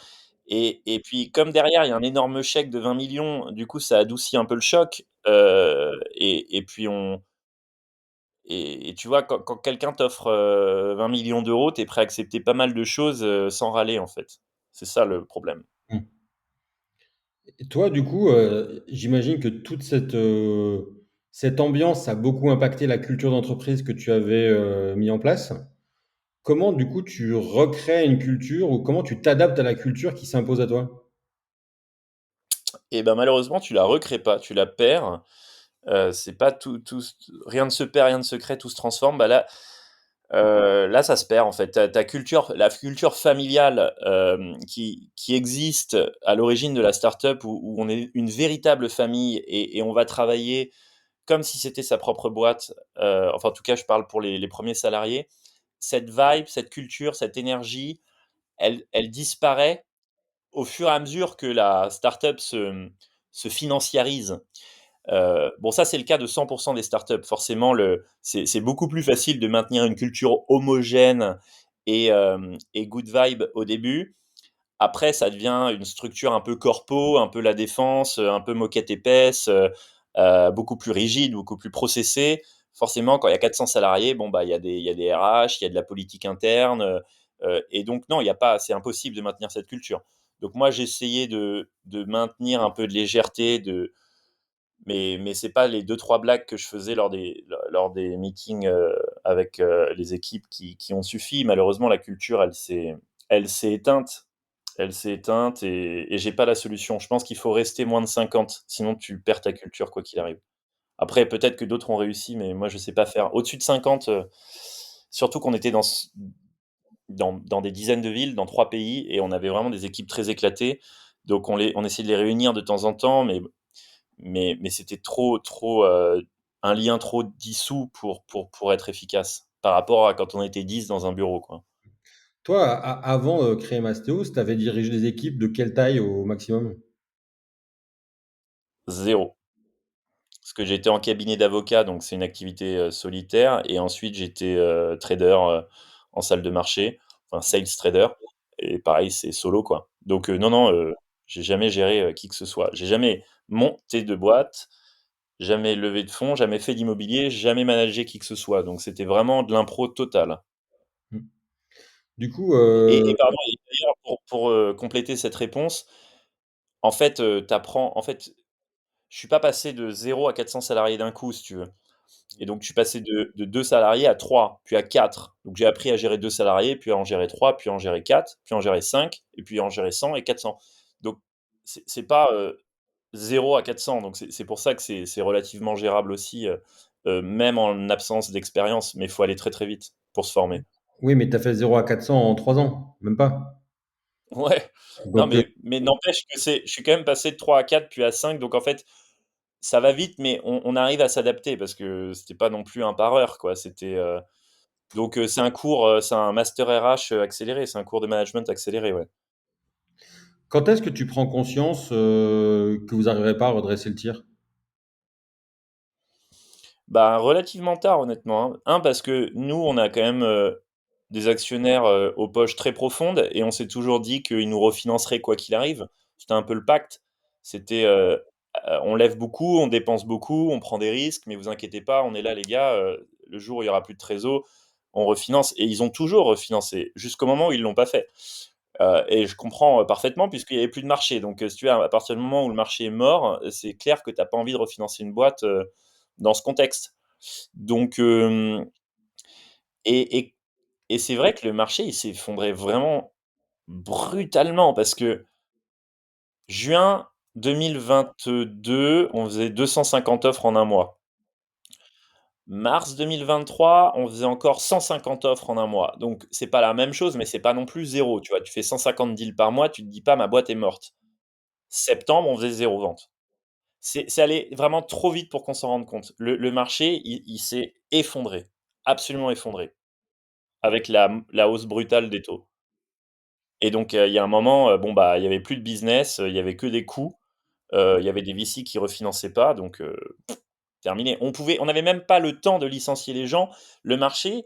Et puis comme derrière, il y a un énorme chèque de 20 millions, du coup, ça adoucit un peu le choc, et puis tu vois, quand quelqu'un t'offre, 20 000 €, tu es prêt à accepter pas mal de choses, sans râler, en fait. C'est ça le problème. Mmh. Et toi, du coup, j'imagine que toute cette ambiance a beaucoup impacté la culture d'entreprise que tu avais, mis en place. Comment, du coup, tu recrées une culture ou comment tu t'adaptes à la culture qui s'impose à toi? Et ben, malheureusement, tu la recrées pas, tu la perds. C'est pas tout rien ne se perd, rien ne se crée, tout se transforme. Bah, là, ça se perd, en fait. Ta culture la culture familiale, qui existe à l'origine de la start-up où on est une véritable famille et on va travailler comme si c'était sa propre boîte, enfin, en tout cas, je parle pour les 1ers salariés. Cette vibe, cette culture, cette énergie, elle disparaît au fur et à mesure que la startup se financiarise. Bon, ça, c'est le cas de 100 des startups. Forcément, c'est beaucoup plus facile de maintenir une culture homogène et good vibe au début. Après, ça devient une structure un peu corpo, un peu la défense, un peu moquette épaisse, beaucoup plus rigide, beaucoup plus processée. Forcément, quand il y a 400 salariés, bon, bah, il y a des RH, il y a de la politique interne, et donc non, il y a pas c'est impossible de maintenir cette culture. Donc moi, j'ai essayé de maintenir un peu de légèreté, mais c'est pas les deux trois blagues que je faisais lors des meetings, avec, les équipes qui ont suffi. Malheureusement, la culture, elle s'est éteinte. Elle s'est éteinte et j'ai pas la solution. Je pense qu'il faut rester moins de 50, sinon tu perds ta culture quoi qu'il arrive. Après peut-être que d'autres ont réussi, mais moi je sais pas faire. Au-dessus de 50, surtout qu'on était dans des dizaines de villes, dans 3 pays et on avait vraiment des équipes très éclatées. Donc on essayait de les réunir de temps en temps, mais c'était trop, un lien trop dissous pour être efficace, par rapport à quand on était 10 dans un bureau, quoi. Toi, avant, créer Mastéos, tu avais dirigé des équipes de quelle taille au maximum? 0. Parce que j'étais en cabinet d'avocat, donc c'est une activité, solitaire et ensuite j'étais, trader, en salle de marché, enfin sales trader et pareil, c'est solo, quoi. Donc non, non, j'ai jamais géré, qui que ce soit. J'ai jamais monté de boîte, jamais levé de fonds, jamais fait d'immobilier, jamais managé qui que ce soit. Donc c'était vraiment de l'impro totale. Mmh. Du coup, Et pardon et d'ailleurs pour, compléter cette réponse, en fait, tu apprends en fait, je suis pas passé de 0 à 400 salariés d'un coup, si tu veux. Et donc je suis passé de 2 salariés à 3, puis à 4. Donc j'ai appris à gérer 2 salariés, puis à en gérer 3, puis à en gérer 4, puis à en gérer 5, et puis à en gérer 100 et 400. Donc c'est pas, 0 à 400, donc c'est pour ça que c'est relativement gérable aussi, même en absence d'expérience, mais il faut aller très, très vite pour se former. oui, mais tu as fait 0 à 400 en 3 ans, même pas? Ouais, non Donc, mais n'empêche que je suis quand même passé de 3 à 4 puis à 5, donc en fait, ça va vite, mais on arrive à s'adapter parce que c'était pas non plus un par heure, quoi. C'était, donc c'est un cours, c'est un master RH, accéléré, c'est un cours de management accéléré, ouais. quand est-ce que tu prends conscience, que vous n'arriverez pas à redresser le tir? Bah, relativement tard honnêtement, hein. Parce que nous, on a quand même, des actionnaires, aux poches très profondes et on s'est toujours dit qu'ils nous refinanceraient quoi qu'il arrive. C'était un peu le pacte. C'était, «On lève beaucoup, on dépense beaucoup, on prend des risques, mais vous inquiétez pas, on est là les gars, le jour où il y aura plus de trésor, on refinance» et ils ont toujours refinancé, jusqu'au moment où ils l'ont pas fait. Et je comprends, parfaitement puisqu'il y avait plus de marché. Donc, si tu veux, à partir du moment où le marché est mort, c'est clair que tu as pas envie de refinancer une boîte, dans ce contexte. Donc, et et et c'est vrai que le marché, il s'est effondré vraiment brutalement parce que juin 2022, on faisait 250 offres en un mois. Mars 2023, on faisait encore 150 offres en un mois. Donc c'est pas la même chose, mais c'est pas non plus zéro. Tu vois? Tu fais 150 deals par mois, tu te dis pas: «Ma boîte est morte». Septembre, on faisait zéro vente. C'est allé vraiment trop vite pour qu'on s'en rende compte. Le marché, il s'est effondré, absolument effondré, avec la hausse brutale des taux et donc il y a un moment, bon, bah, il y avait plus de business, il y avait que des coûts, il y avait des VC qui refinançaient pas donc terminé. On n'avait même pas le temps de licencier les gens. Le marché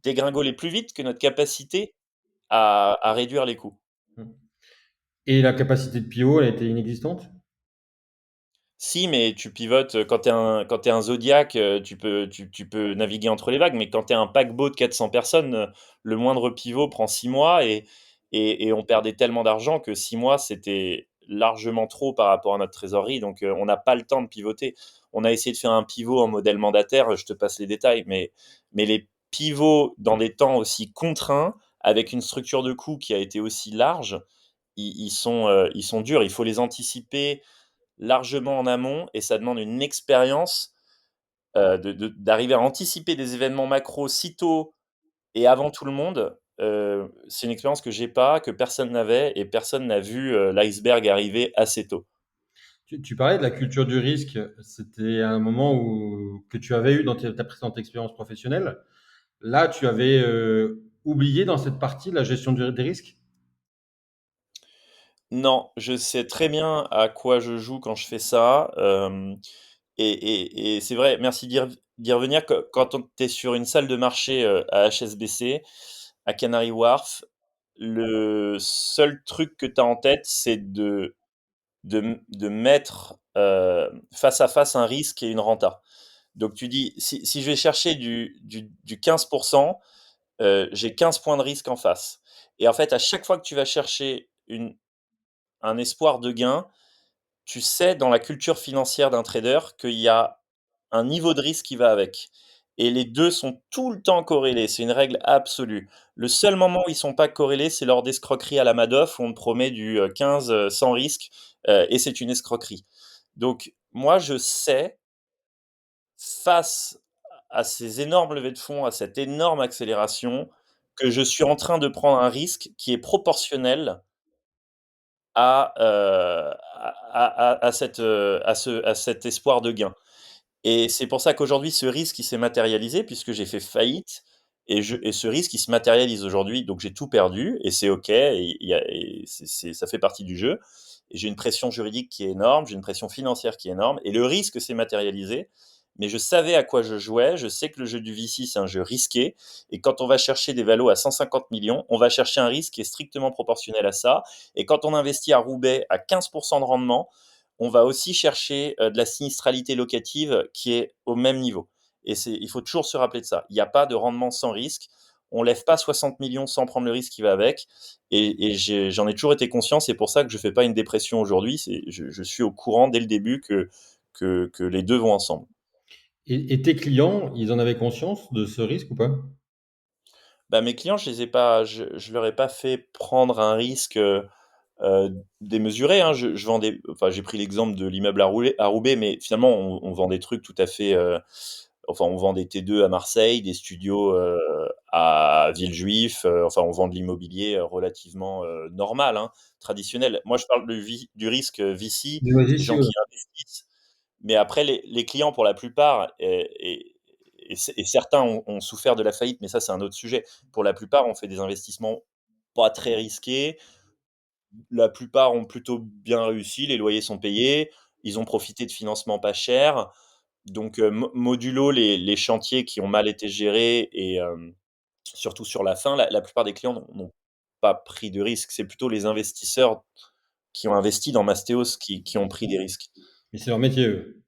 dégringolait plus vite que notre capacité à réduire les coûts. Mmh. Et la capacité de pivot, elle était inexistante? Si, mais tu pivotes, quand tu es un Zodiac, tu peux naviguer entre les vagues, mais quand tu es un paquebot de 400 personnes, le moindre pivot prend 6 mois et on perdait tellement d'argent que 6 mois, c'était largement trop par rapport à notre trésorerie, donc on n'a pas le temps de pivoter. On a essayé de faire un pivot en modèle mandataire, je te passe les détails, mais les pivots dans des temps aussi contraints, avec une structure de coût qui a été aussi large, ils sont durs. Il faut les anticiper largement en amont et ça demande une expérience, d'arriver à anticiper des événements macro si tôt et avant tout le monde. C'est une expérience que j'ai pas, que personne n'avait et personne n'a vu, l'iceberg arriver assez tôt. Tu parlais de la culture du risque. C'était un moment que tu avais eu dans ta précédente expérience professionnelle. Là, tu avais oublié dans cette partie la gestion des risques? Non, je sais très bien à quoi je joue quand je fais ça, et c'est vrai, merci d'y revenir. Quand on tu es sur une salle de marché, à HSBC, à Canary Wharf, le seul truc que tu as en tête, c'est de mettre, face à face un risque et une renta. Donc tu dis: «Si je vais chercher du 15 j'ai 15 points de risque en face» et en fait, à chaque fois que tu vas chercher un espoir de gain, tu sais dans la culture financière d'un trader qu'il y a un niveau de risque qui va avec et les 2 sont tout le temps corrélés, c'est une règle absolue. Le seul moment où ils sont pas corrélés, c'est lors d'escroqueries à la Madoff où on te promet du, 15, sans risque, et c'est une escroquerie. Donc moi, je sais, face à ces énormes levées de fonds, à cette énorme accélération, que je suis en train de prendre un risque qui est proportionnel à, à cet espoir de gain. Et c'est pour ça qu'aujourd'hui, ce risque, il s'est matérialisé puisque j'ai fait faillite et ce risque, il se matérialise aujourd'hui. Donc j'ai tout perdu et c'est OK et il y a et c'est ça fait partie du jeu et j'ai une pression juridique qui est énorme, j'ai une pression financière qui est énorme et le risque s'est matérialisé. Mais je savais à quoi je jouais, je sais que le jeu du VC, c'est un jeu risqué et quand on va chercher des valos à 150 millions, on va chercher un risque qui est strictement proportionnel à ça et quand on investit à Roubaix à 15 de rendement, on va aussi chercher de la sinistralité locative qui est au même niveau. Et il faut toujours se rappeler de ça. Il n'y a pas de rendement sans risque. On lève pas 60 millions sans prendre le risque qui va avec. Et j'en ai toujours été conscient. C'est pour ça que je fais pas une dépression aujourd'hui. Je suis au courant dès le début que les deux vont ensemble. Et tes clients, ils en avaient conscience de ce risque ou pas? Bah, mes clients, je les ai pas, je leur ai pas fait prendre un risque démesuré, hein. Je vends enfin, j'ai pris l'exemple de l'immeuble à Roubaix, mais finalement, on vend des trucs tout à fait, enfin, on vend des T2 à Marseille, des studios, à Villejuif, enfin, on vend de l'immobilier, relativement, normal, hein, traditionnel. Moi, je parle du risque, VC, Dis-moi des si, gens ouais. qui investissent. Mais après, les clients, pour la plupart, et certains ont souffert de la faillite, mais ça, c'est un autre sujet. Pour la plupart, on fait des investissements pas très risqués. La plupart ont plutôt bien réussi, les loyers sont payés, ils ont profité de financements pas chers. Donc, modulo les chantiers qui ont mal été gérés et surtout sur la fin, la plupart des clients n'ont pas pris de risques. C'est plutôt les investisseurs qui ont investi dans Mastéos qui ont pris des risques. Mais c'est leur métier, eux.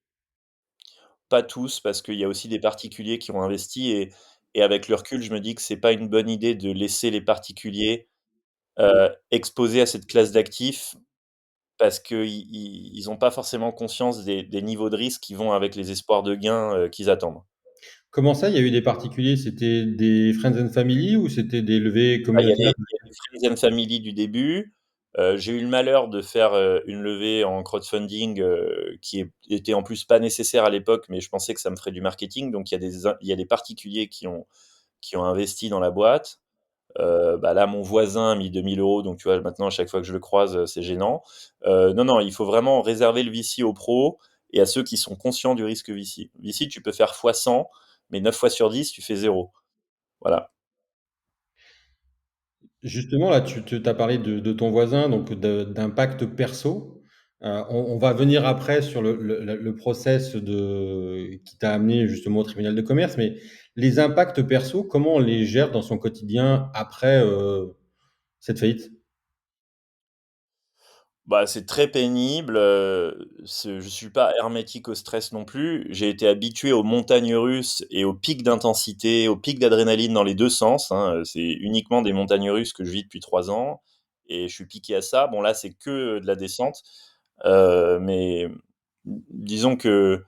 Pas tous, parce qu'il y a aussi des particuliers qui ont investi et avec le recul, je me dis que c'est pas une bonne idée de laisser les particuliers, exposés à cette classe d'actifs parce qu'ils ont pas forcément conscience des niveaux de risque qui vont avec les espoirs de gains, qu'ils attendent. Comment ça, il y a eu des particuliers? C'était des friends and family ou c'était des levées Ah, communautaires? il y a les friends and family du début. J'ai eu le malheur de faire, une levée en crowdfunding, était en plus pas nécessaire à l'époque, mais je pensais que ça me ferait du marketing. Donc il y a des particuliers qui ont investi dans la boîte. Bah, là, mon voisin a mis 2 000 €, donc tu vois, maintenant, à chaque fois que je le croise, c'est gênant. Non, non, il faut vraiment réserver le VC aux pros et à ceux qui sont conscients du risque VC. VC, tu peux faire fois 100, mais 9 fois sur 10, tu fais 0. Voilà. Justement, là, tu as parlé de ton voisin, donc d'impact perso. On va venir après sur le process qui t'a amené justement au tribunal de commerce, mais les impacts perso, comment on les gère dans son quotidien après cette faillite? Bah, c'est très pénible, je suis pas hermétique au stress non plus. J'ai été habitué aux montagnes russes et aux pics d'intensité, aux pics d'adrénaline dans les 2 sens, hein, c'est uniquement des montagnes russes que je vis depuis 3 ans et je suis piqué à ça. Bon là, c'est que de la descente, mais disons que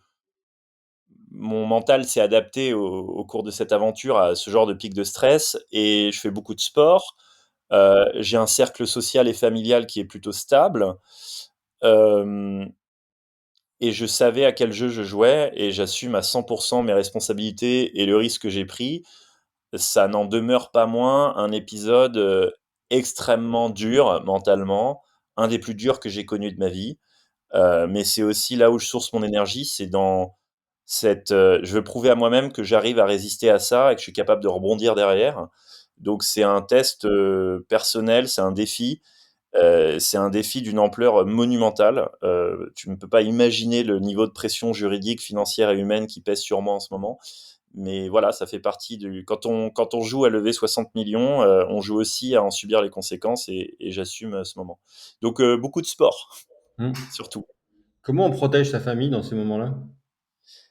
mon mental s'est adapté au cours de cette aventure à ce genre de pic de stress et je fais beaucoup de sport. J'ai un cercle social et familial qui est plutôt stable. Hem Et je savais à quel jeu je jouais et j'assume à 100 mes responsabilités et le risque que j'ai pris. Ça n'en demeure pas moins un épisode, extrêmement dur mentalement, un des plus durs que j'ai connus de ma vie. Mais c'est aussi là où je source mon énergie, c'est dans je veux prouver à moi-même que j'arrive à résister à ça et que je suis capable de rebondir derrière. Donc c'est un test, personnel, c'est un défi d'une ampleur monumentale. Tu ne peux pas imaginer le niveau de pression juridique, financière et humaine qui pèse sur moi en ce moment. Mais voilà, ça fait partie du quand on joue à lever 60 millions, on joue aussi à en subir les conséquences et j'assume, ce moment. Donc beaucoup de sport, Mmh. surtout. Comment on protège sa famille dans ces moments-là?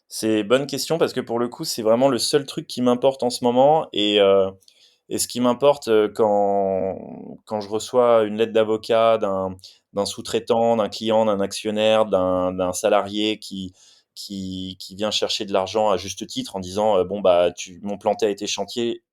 C'est bonne question parce que pour le coup, c'est vraiment le seul truc qui m'importe en ce moment et ce qui m'importe, quand je reçois une lettre d'avocat d'un sous-traitant, d'un client, d'un actionnaire, d'un salarié qui vient chercher de l'argent à juste titre en disant bon bah mon planté a été chantier.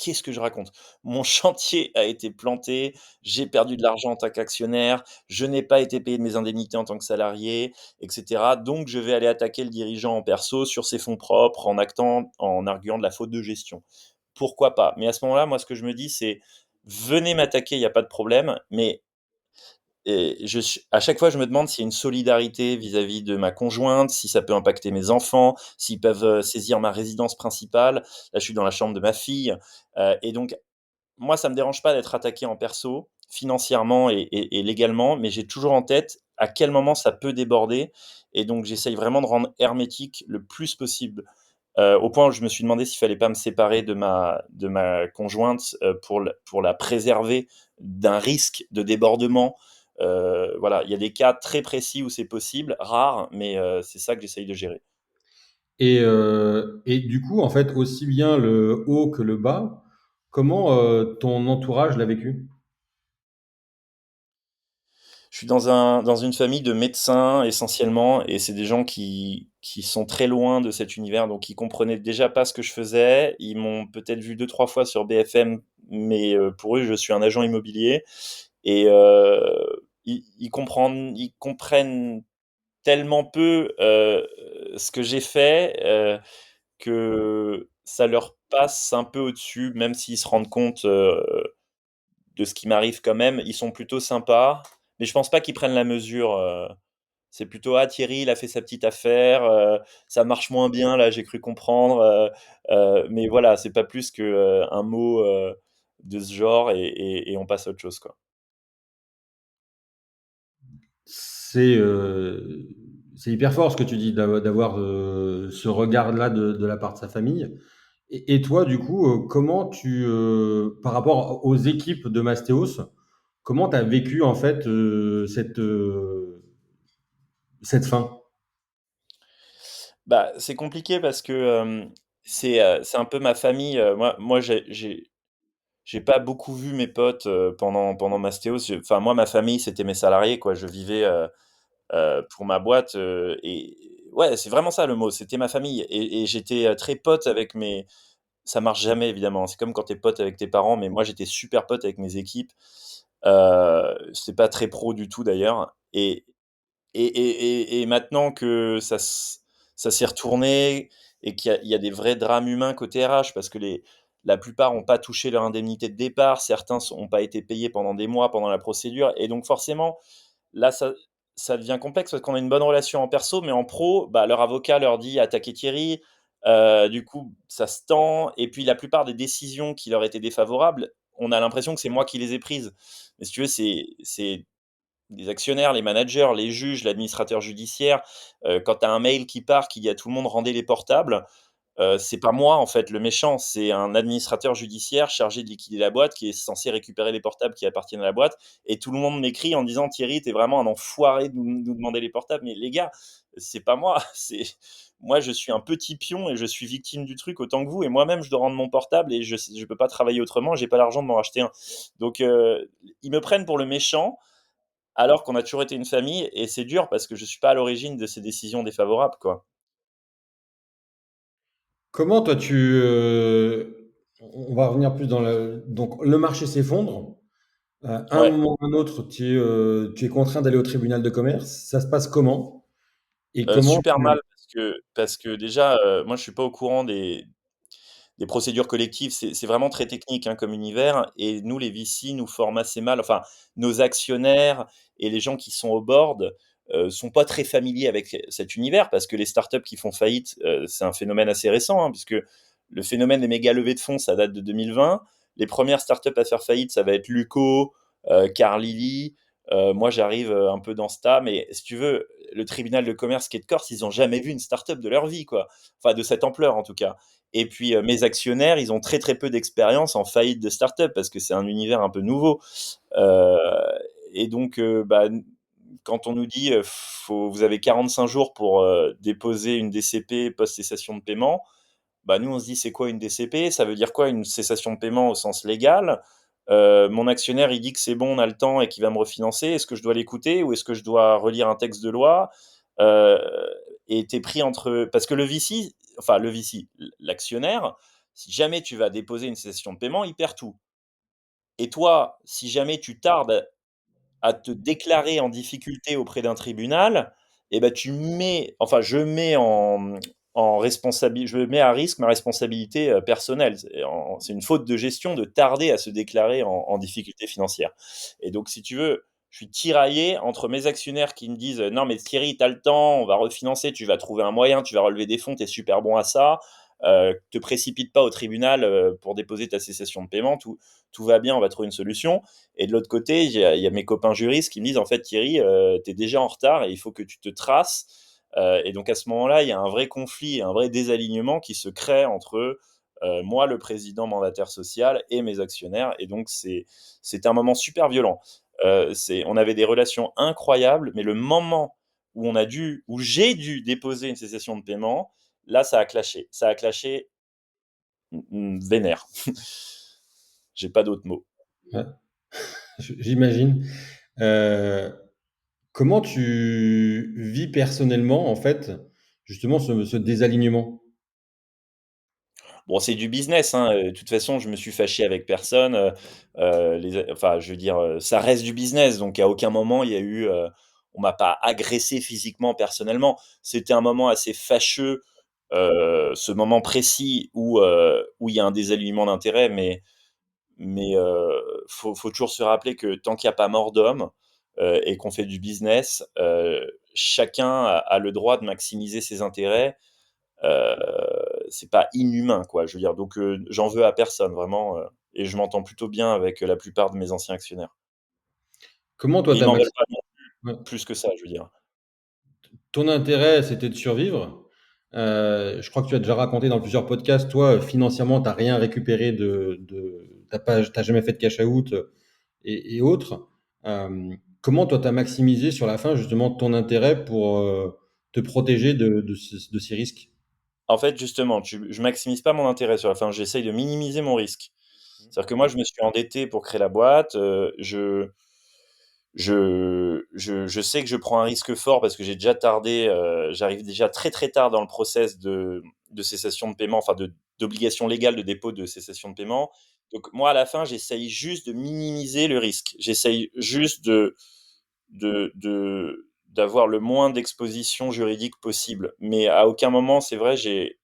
Qu'est-ce que je raconte? Mon chantier a été planté, j'ai perdu de l'argent en tant qu'actionnaire, je n'ai pas été payé de mes indemnités en tant que salarié, etc. Donc je vais aller attaquer le dirigeant en perso sur ses fonds propres en arguant de la faute de gestion. Pourquoi pas? Mais à ce moment-là, moi, ce que je me dis, c'est venez m'attaquer, il n'y a pas de problème, mais à chaque fois, je me demande s'il y a une solidarité vis-à-vis de ma conjointe, si ça peut impacter mes enfants, s'ils peuvent saisir ma résidence principale. Là, je suis dans la chambre de ma fille. Et donc, moi, ça me dérange pas d'être attaqué en perso, financièrement et légalement, mais j'ai toujours en tête à quel moment ça peut déborder. Et donc, j'essaye vraiment de rendre hermétique le plus possible. Au point où je me suis demandé s'il fallait pas me séparer de ma conjointe pour la préserver d'un risque de débordement. Voilà, il y a des cas très précis où c'est possible, rares, mais c'est ça que j'essaye de gérer. Et du coup, en fait, aussi bien le haut que le bas, comment ton entourage l'a vécu? Je suis dans une famille de médecins essentiellement, et c'est des gens qui sont très loin de cet univers, donc ils comprenaient déjà pas ce que je faisais. Ils m'ont peut-être vu deux trois fois sur BFM, mais pour eux, je suis un agent immobilier. Et ils comprennent tellement peu ce que j'ai fait que ça leur passe un peu au-dessus, même s'ils se rendent compte de ce qui m'arrive quand même. Ils sont plutôt sympas, mais je pense pas qu'ils prennent la mesure. C'est plutôt ah Thierry, il a fait sa petite affaire, ça marche moins bien là, j'ai cru comprendre. Mais voilà, c'est pas plus que un mot de ce genre, et on passe à autre chose quoi. C'est c'est hyper fort ce que tu dis d'avoir ce regard-là de la part de sa famille. Et toi, du coup, comment par rapport aux équipes de Mastéos, comment tu as vécu en fait cette fin? Bah, c'est compliqué parce que c'est un peu ma famille. Moi, j'ai pas beaucoup vu mes potes pendant Mastéos. Enfin, moi, ma famille, c'était mes salariés, quoi. Je vivais pour ma boîte, et ouais, c'est vraiment ça le mot, c'était ma famille, et j'étais très pote avec mes. Ça marche jamais évidemment, c'est comme quand tu es pote avec tes parents, mais moi j'étais super pote avec mes équipes. C'est pas très pro du tout d'ailleurs, et maintenant que ça s'est retourné, et qu'il y a des vrais drames humains côté RH, parce que la plupart ont pas touché leur indemnité de départ, certains ont pas été payés pendant des mois pendant la procédure, et donc forcément là, ça devient complexe parce qu'on a une bonne relation en perso, mais en pro, bah, leur avocat leur dit: «Attaquez Thierry». Du coup, ça se tend, et puis la plupart des décisions qui leur étaient défavorables, on a l'impression que c'est moi qui les ai prises. Mais si tu veux, c'est les actionnaires, les managers, les juges, l'administrateur judiciaire. Quand tu as un mail qui part qui dit à tout le monde: «Rendez les portables», c'est pas moi en fait le méchant, c'est un administrateur judiciaire chargé de liquider la boîte qui est censé récupérer les portables qui appartiennent à la boîte, et tout le monde m'écrit en disant: «Thierry, tu vraiment un enfoiré de nous demander les portables». Mais les gars, c'est pas moi, c'est moi, je suis un petit pion et je suis victime du truc autant que vous, et moi-même je dois rendre mon portable et je peux pas travailler autrement, j'ai pas l'argent de m'en racheter un. Donc ils me prennent pour le méchant alors qu'on a toujours été une famille, et c'est dur parce que je suis pas à l'origine de ces décisions défavorables, quoi. Comment toi on va revenir plus dans donc le marché s'effondre. À un Ouais. moment ou un autre, tu es contraint d'aller au tribunal de commerce. Ça se passe comment? Et comment Super tu mal, parce que déjà, moi je suis pas au courant des procédures collectives. C'est vraiment très technique, hein, comme univers, et nous les VC nous forment assez mal. Enfin, nos actionnaires et les gens qui sont au board sont pas très familiers avec cet univers, parce que les startups qui font faillite, c'est un phénomène assez récent, hein, puisque le phénomène des méga levées de fonds, ça date de 2020. Les premières startups à faire faillite, ça va être Luco, Carlili. Moi, j'arrive un peu dans ce tas, mais si tu veux, le tribunal de commerce qui est de Corse, ils ont jamais vu une startup de leur vie, quoi. Enfin, de cette ampleur en tout cas. Et puis mes actionnaires, ils ont très très peu d'expérience en faillite de start-up parce que c'est un univers un peu nouveau. Euh, et donc, bah, quand on nous dit vous avez 45 jours pour déposer une DCP post-cessation de paiement, bah, nous on se dit c'est quoi une DCP? Ça veut dire quoi une cessation de paiement au sens légal? mon actionnaire, il dit que c'est bon, on a le temps et qu'il va me refinancer. Est-ce que je dois l'écouter ou est-ce que je dois relire un texte de loi? Euh, et t'es pris entre... Parce que le VC, l'actionnaire, si jamais tu vas déposer une cessation de paiement, il perd tout. Et toi, si jamais tu tardes à te déclarer en difficulté auprès d'un tribunal, et ben je mets à risque ma responsabilité personnelle. C'est une faute de gestion de tarder à se déclarer en difficulté financière. Et donc, si tu veux, je suis tiraillé entre mes actionnaires qui me disent non, mais Thierry, tu as le temps, on va refinancer, tu vas trouver un moyen, tu vas relever des fonds, tu es super bon à ça. Te précipite pas au tribunal pour déposer ta cessation de paiement, tout va bien, on va trouver une solution. Et de l'autre côté, il y a mes copains juristes qui me disent en fait, Thierry, tu es déjà en retard et il faut que tu te traces. Et donc à ce moment-là, il y a un vrai conflit, un vrai désalignement qui se crée entre moi, le président mandataire social, et mes actionnaires. Et donc c'est un moment super violent. On avait des relations incroyables, mais le moment où j'ai dû déposer une cessation de paiement, là, ça a clashé. Ça a clashé vénère. J'ai pas d'autres mots. Ouais, j'imagine. Euh, Comment tu vis personnellement, en fait, justement, ce désalignement? Bon, c'est du business, hein, de toute façon, je me suis fâché avec personne, enfin, je veux dire, ça reste du business, donc à aucun moment il y a eu, on m'a pas agressé physiquement, personnellement. C'était un moment assez fâcheux, ce moment précis où il y a un désalignement d'intérêts, mais faut toujours se rappeler que tant qu'il y a pas mort d'homme, et qu'on fait du business, chacun a le droit de maximiser ses intérêts. Heu, c'est pas inhumain, quoi, je veux dire, donc j'en veux à personne vraiment, et je m'entends plutôt bien avec la plupart de mes anciens actionnaires. Comment toi, Et ils tu m'en veulent as pas non ouais, plus que ça, je veux dire. ton intérêt, c'était de survivre. Je crois que tu as déjà raconté dans plusieurs podcasts, toi, financièrement, tu as rien récupéré tu jamais fait de cash out et autres. Comment toi, tu as maximisé sur la fin, justement, ton intérêt pour te protéger de ces risques? En fait, justement, je maximise pas mon intérêt sur la fin, j'essaye de minimiser mon risque. C'est-à-dire que moi, je me suis endetté pour créer la boîte, je sais que je prends un risque fort parce que j'ai déjà tardé, j'arrive déjà très, très tard dans le process de cessation de paiement, enfin d'obligation légale de dépôt de cessation de paiement. Donc moi, à la fin, j'essaye juste de minimiser le risque. J'essaye juste d'avoir le moins d'exposition juridique possible. Mais à aucun moment, c'est vrai, j'ai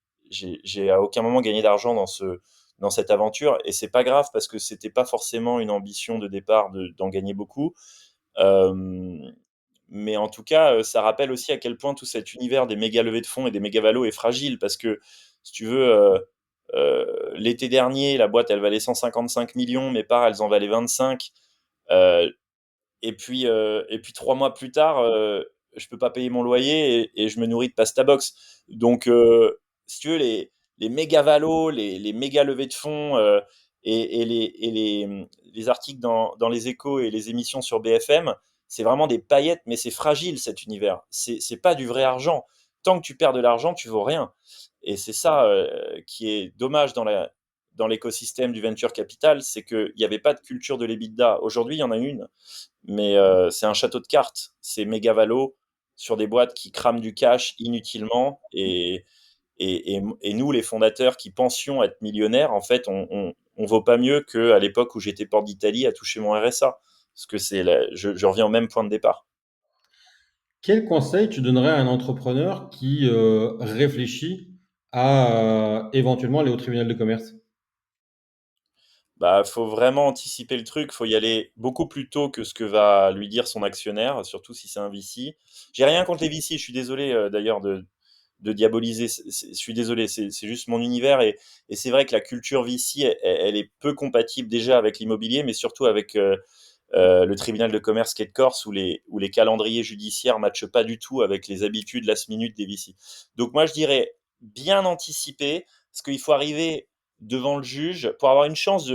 à aucun moment gagné d'argent dans cette aventure, et c'est pas grave parce que c'était pas forcément une ambition de départ d'en gagner beaucoup. Hem, mais en tout cas, ça rappelle aussi à quel point tout cet univers des méga levées de fonds et des méga valos est fragile parce que, si tu veux, l'été dernier, la boîte, elle valait 155 millions, mes parts, elles en valaient 25. Heu et puis 3 mois plus tard, je peux pas payer mon loyer et je me nourris de pasta box. Donc si tu veux, les méga valos, les méga levées de fonds, les articles dans Les Échos et les émissions sur BFM, c'est vraiment des paillettes, mais c'est fragile cet univers. C'est pas du vrai argent. Tant que tu perds de l'argent, tu vaux rien, et c'est ça, qui est dommage dans l'écosystème du venture capital, c'est qu'il y avait pas de culture de l'EBITDA. Aujourd'hui, il y en a une, mais c'est un château de cartes. C'est méga valo sur des boîtes qui crament du cash inutilement. Et nous, les fondateurs qui pensions être millionnaires, en fait, on vaut pas mieux qu'à l'époque où j'étais Porte d'Italie à toucher mon RSA. Parce que je reviens au même point de départ. Quel conseil tu donnerais à un entrepreneur qui réfléchit à éventuellement aller au tribunal de commerce? Bah, faut vraiment anticiper le truc, faut y aller beaucoup plus tôt que ce que va lui dire son actionnaire, surtout si c'est un VC. J'ai rien contre les VC, je suis désolé d'ailleurs de diaboliser, je suis désolé, c'est juste mon univers, et c'est vrai que la culture VC, elle est peu compatible déjà avec l'immobilier, mais surtout avec le tribunal de commerce quai de Corse, où les calendriers judiciaires matchent pas du tout avec les habitudes last minute des VC. Donc moi je dirais bien anticiper, parce qu'il faut arriver devant le juge pour avoir une chance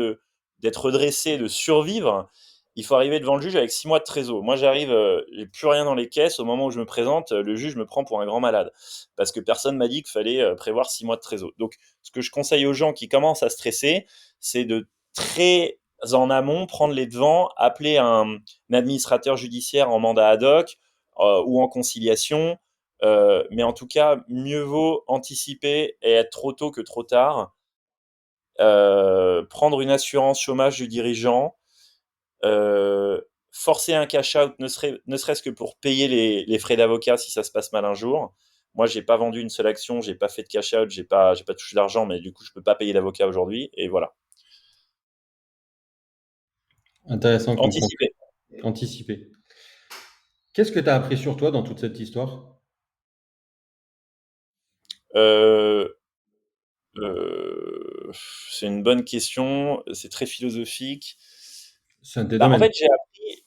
d'être redressé, de survivre. Il faut arriver devant le juge avec 6 mois de trésor. Moi j'arrive, j'ai plus rien dans les caisses au moment où je me présente, le juge me prend pour un grand malade parce que personne m'a dit qu'il fallait prévoir 6 mois de trésor. Donc ce que je conseille aux gens qui commencent à stresser, c'est de très en amont, prendre les devants, appeler un administrateur judiciaire en mandat ad hoc ou en conciliation. Mais en tout cas, mieux vaut anticiper et être trop tôt que trop tard. Prendre une assurance chômage du dirigeant, euh, forcer un cash-out, ne serait-ce que pour payer les frais d'avocat si ça se passe mal un jour. Moi, j'ai pas vendu une seule action, j'ai pas fait de cash-out, j'ai pas touché d'argent, mais du coup, je peux pas payer d'avocat aujourd'hui. Et voilà. Intéressant comme conseil. Anticiper. Anticiper. Qu'est-ce que tu as appris sur toi dans toute cette histoire? Euh, c'est une bonne question. C'est très philosophique. C'est un de tes Bah, en domaines. fait, j'ai appris.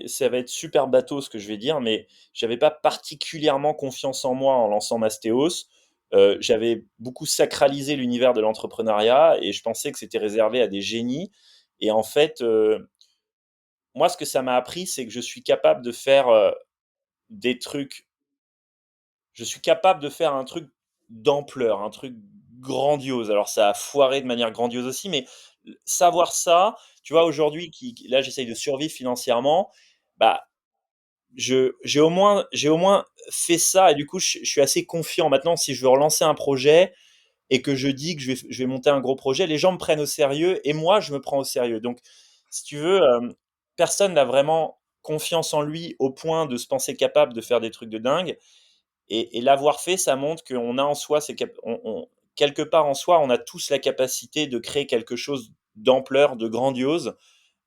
Ça va être super bateau ce que je vais dire, mais j'avais pas particulièrement confiance en moi en lançant Mastéos. J'avais beaucoup sacralisé l'univers de l'entrepreneuriat et je pensais que c'était réservé à des génies. Et en fait, moi, ce que ça m'a appris, c'est que je suis capable de faire des trucs. Je suis capable de faire un truc d'ampleur, un truc grandiose. Alors, ça a foiré de manière grandiose aussi, mais savoir ça, tu vois, aujourd'hui, là, j'essaye de survivre financièrement, bah, j'ai au moins fait ça et du coup, je suis assez confiant. Maintenant, si je veux relancer un projet et que je dis que je vais monter un gros projet, les gens me prennent au sérieux et moi, je me prends au sérieux. Donc, si tu veux, personne n'a vraiment confiance en lui au point de se penser capable de faire des trucs de dingue. Et l'avoir fait, ça montre qu'on a en soi, quelque part en soi, on a tous la capacité de créer quelque chose d'ampleur, de grandiose.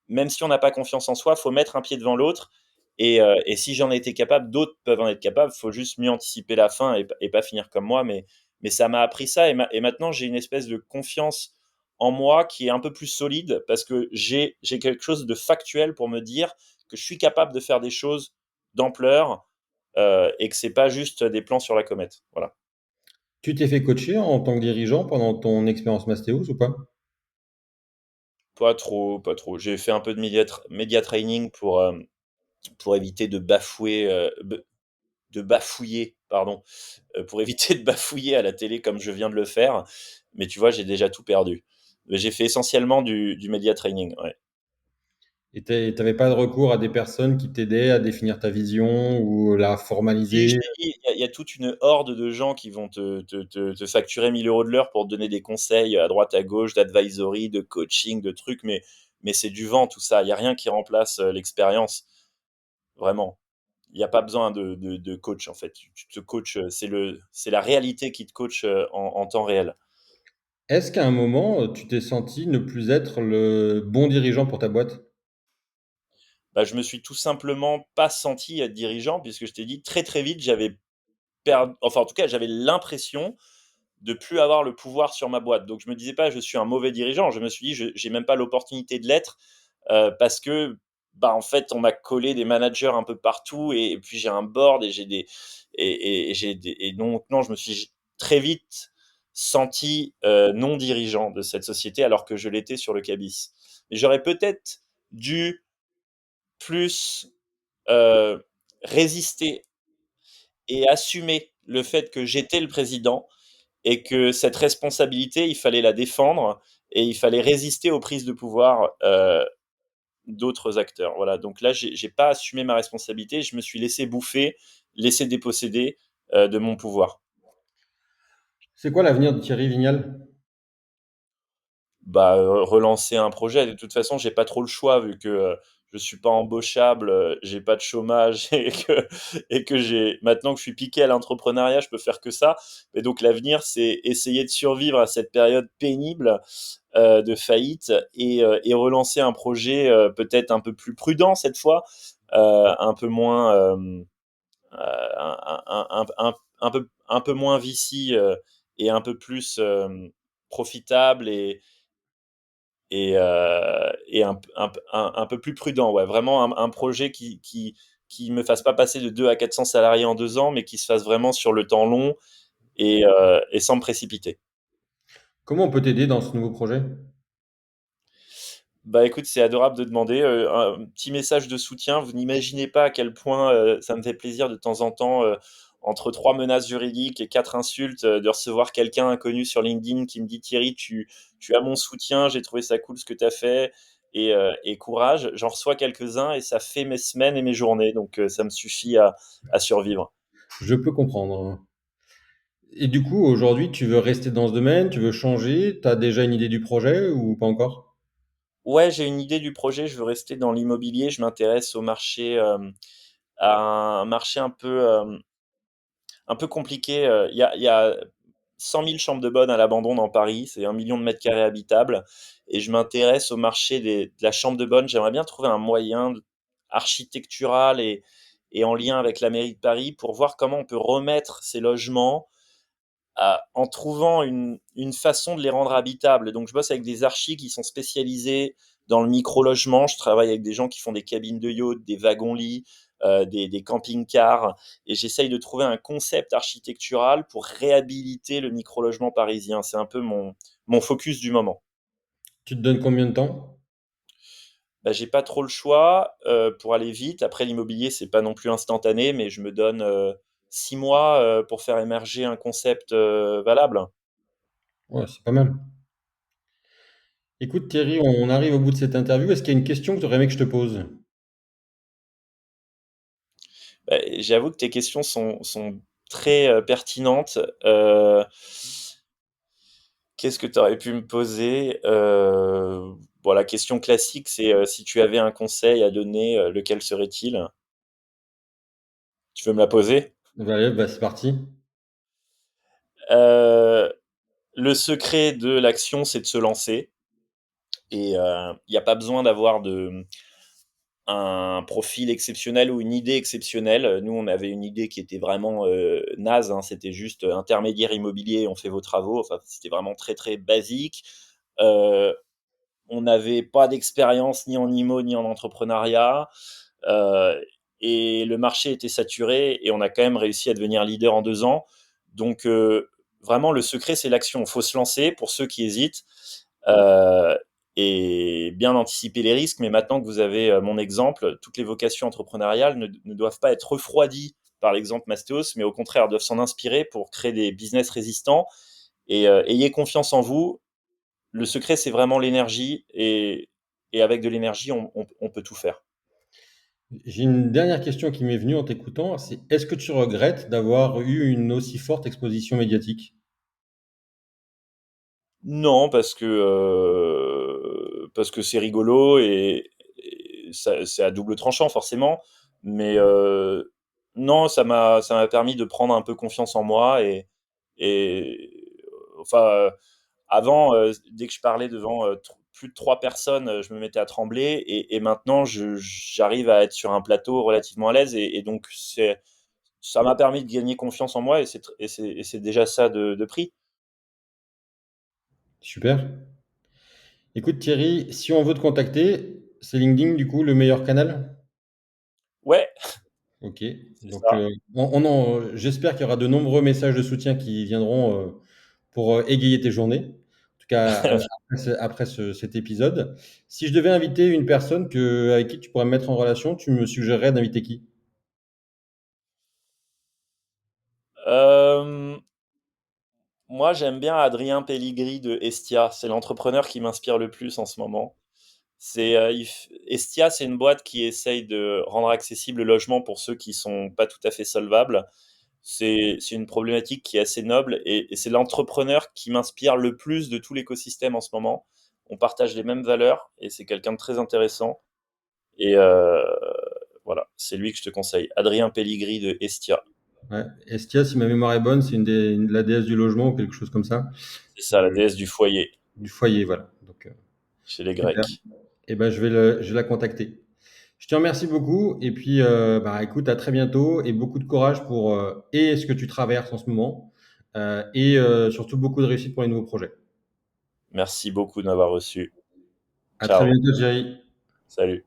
Même si on n'a pas confiance en soi, il faut mettre un pied devant l'autre. Et si j'en ai été capable, d'autres peuvent en être capables. Il faut juste mieux anticiper la fin et pas finir comme moi. Mais ça m'a appris ça. Et maintenant, j'ai une espèce de confiance en moi qui est un peu plus solide parce que j'ai quelque chose de factuel pour me dire que je suis capable de faire des choses d'ampleur et que c'est pas juste des plans sur la comète. Voilà. Tu t'es fait coacher en tant que dirigeant pendant ton expérience Mastéos ou pas? Pas trop, pas trop. J'ai fait un peu de media training pour éviter de bafouiller, pardon, pour éviter de bafouiller à la télé comme je viens de le faire. Mais tu vois, j'ai déjà tout perdu. Mais j'ai fait essentiellement du media training. Ouais. Et tu n'avais pas de recours à des personnes qui t'aidaient à définir ta vision ou la Si je formaliser? t'ai dit, il y a toute une horde de gens qui vont te facturer 1 000 € de l'heure pour te donner des conseils à droite à gauche, d'advisory, de coaching, de trucs, mais c'est du vent tout ça. Il n'y a rien qui remplace l'expérience, vraiment. Il n'y a pas besoin de coach en fait. Tu te coaches, c'est la réalité qui te coach en temps réel. Est-ce qu'à un moment, tu t'es senti ne plus être le bon dirigeant pour ta boîte? Bah, je me suis tout simplement pas senti être dirigeant puisque je t'ai dit très très vite enfin en tout cas j'avais l'impression de plus avoir le pouvoir sur ma boîte. Donc je me disais pas je suis un mauvais dirigeant, je me suis dit j'ai même pas l'opportunité de l'être parce que bah en fait on m'a collé des managers un peu partout et puis j'ai un board et j'ai des et donc non je me suis très vite senti non dirigeant de cette société alors que je l'étais sur le cabis. Mais j'aurais peut-être dû plus résister et assumer le fait que j'étais le président et que cette responsabilité, il fallait la défendre et il fallait résister aux prises de pouvoir d'autres acteurs. Voilà. Donc là, j'ai pas assumé ma responsabilité, je me suis laissé bouffer, laissé déposséder de mon pouvoir. C'est quoi l'avenir de Thierry Vignal? Bah, relancer un projet. De toute façon, j'ai pas trop le choix vu que je suis pas embauchable, j'ai pas de chômage et que j'ai maintenant que je suis piqué à l'entrepreneuriat, je peux faire que ça. Et donc l'avenir, c'est essayer de survivre à cette période pénible de faillite et relancer un projet peut-être un peu plus prudent cette fois, un peu moins un peu moins vici et un peu plus profitable et un peu plus prudent. Ouais. Vraiment un projet qui me fasse pas passer de 2 à 400 salariés en 2 ans, mais qui se fasse vraiment sur le temps long et sans me précipiter. Comment on peut t'aider dans ce nouveau projet? Bah écoute, c'est adorable de demander. Un petit message de soutien. Vous n'imaginez pas à quel point ça me fait plaisir de temps en temps entre 3 menaces juridiques et 4 insultes, de recevoir quelqu'un inconnu sur LinkedIn qui me dit: «Thierry, tu as mon soutien, j'ai trouvé ça cool ce que tu as fait et courage». J'en reçois quelques-uns et ça fait mes semaines et mes journées, donc ça me suffit à survivre. Je peux comprendre. Et du coup, aujourd'hui, tu veux rester dans ce domaine? Tu veux changer? Tu as déjà une idée du projet ou pas encore? Ouais, j'ai une idée du projet, je veux rester dans l'immobilier, je m'intéresse au marché, à un marché un peu compliqué. Il y a 100 000 chambres de bonne à l'abandon dans Paris, c'est 1 million de mètres carrés habitables et je m'intéresse au marché de la chambre de bonne. J'aimerais bien trouver un moyen architectural et en lien avec la mairie de Paris pour voir comment on peut remettre ces logements en trouvant une façon de les rendre habitables. Donc, je bosse avec des archis qui sont spécialisés dans le micro-logement. Je travaille avec des gens qui font des cabines de yacht, des wagons-lits, des camping-cars. Et j'essaye de trouver un concept architectural pour réhabiliter le micro-logement parisien. C'est un peu mon focus du moment. Tu te donnes combien de temps? Bah, j'ai pas trop le choix pour aller vite. Après, l'immobilier, c'est pas non plus instantané, mais je me donne 6 mois pour faire émerger un concept valable. Ouais, c'est pas mal. Écoute Thierry, on arrive au bout de cette interview. Est-ce qu'il y a une question que tu aurais aimé que je te pose? Bah, j'avoue que tes questions sont très pertinentes. Qu'est-ce que tu aurais pu me poser? Bon, la question classique, c'est si tu avais un conseil à donner, lequel serait-il? Tu veux me la poser? Allez, bah, c'est parti. Euh, le secret de l'action, c'est de se lancer. Et il n'y a pas besoin d'avoir un profil exceptionnel ou une idée exceptionnelle. Nous, on avait une idée qui était vraiment naze, hein. C'était juste intermédiaire immobilier, on fait vos travaux. Enfin, c'était vraiment très, très basique. Euh, on n'avait pas d'expérience ni en IMO ni en entrepreneuriat. Euh, et le marché était saturé et on a quand même réussi à devenir leader en 2 ans. Donc, vraiment, le secret, c'est l'action. Il faut se lancer pour ceux qui hésitent euh, et bien anticiper les risques. Mais maintenant que vous avez mon exemple, toutes les vocations entrepreneuriales ne doivent pas être refroidies par l'exemple Mastéos, mais au contraire doivent s'en inspirer pour créer des business résistants. Et ayez confiance en vous. Le secret, c'est vraiment l'énergie et avec de l'énergie, on peut tout faire. J'ai une dernière question qui m'est venue en t'écoutant, c'est est-ce que tu regrettes d'avoir eu une aussi forte exposition médiatique? Non, parce que c'est rigolo et c'est à double tranchant forcément. Mais non, ça m'a permis de prendre un peu confiance en moi enfin, avant, dès que je parlais devant plus de 3 personnes, je me mettais à trembler et maintenant, j'arrive à être sur un plateau relativement à l'aise et donc ça m'a permis de gagner confiance en moi et c'est déjà ça de prix. Super. Écoute Thierry, si on veut te contacter, c'est LinkedIn du coup le meilleur canal? Ouais, OK, c'est donc ça. j'espère qu'il y aura de nombreux messages de soutien qui viendront, pour, égayer tes journées. En tout cas, après cet épisode. Si je devais inviter une personne avec qui tu pourrais me mettre en relation, tu me suggérerais d'inviter qui? Hem, moi, j'aime bien Adrien Pelligri de Estia. C'est l'entrepreneur qui m'inspire le plus en ce moment. Estia, c'est une boîte qui essaye de rendre accessible le logement pour ceux qui sont pas tout à fait solvables. C'est une problématique qui est assez noble et c'est l'entrepreneur qui m'inspire le plus de tout l'écosystème en ce moment. On partage les mêmes valeurs et c'est quelqu'un de très intéressant. Et voilà, c'est lui que je te conseille. Adrien Pelligri de Estia. Ouais, Estia, si ma mémoire est bonne, c'est la déesse du logement ou quelque chose comme ça. C'est ça, la déesse du foyer Du foyer, voilà. Donc, chez les super. Grecs. Et ben, je vais la contacter. Je te remercie beaucoup et puis, bah, écoute, à très bientôt et beaucoup de courage pour, et ce que tu traverses en ce moment, et surtout beaucoup de réussite pour les nouveaux projets. Merci beaucoup de m'avoir reçu. À très Ciao, bientôt, Thierry. salut.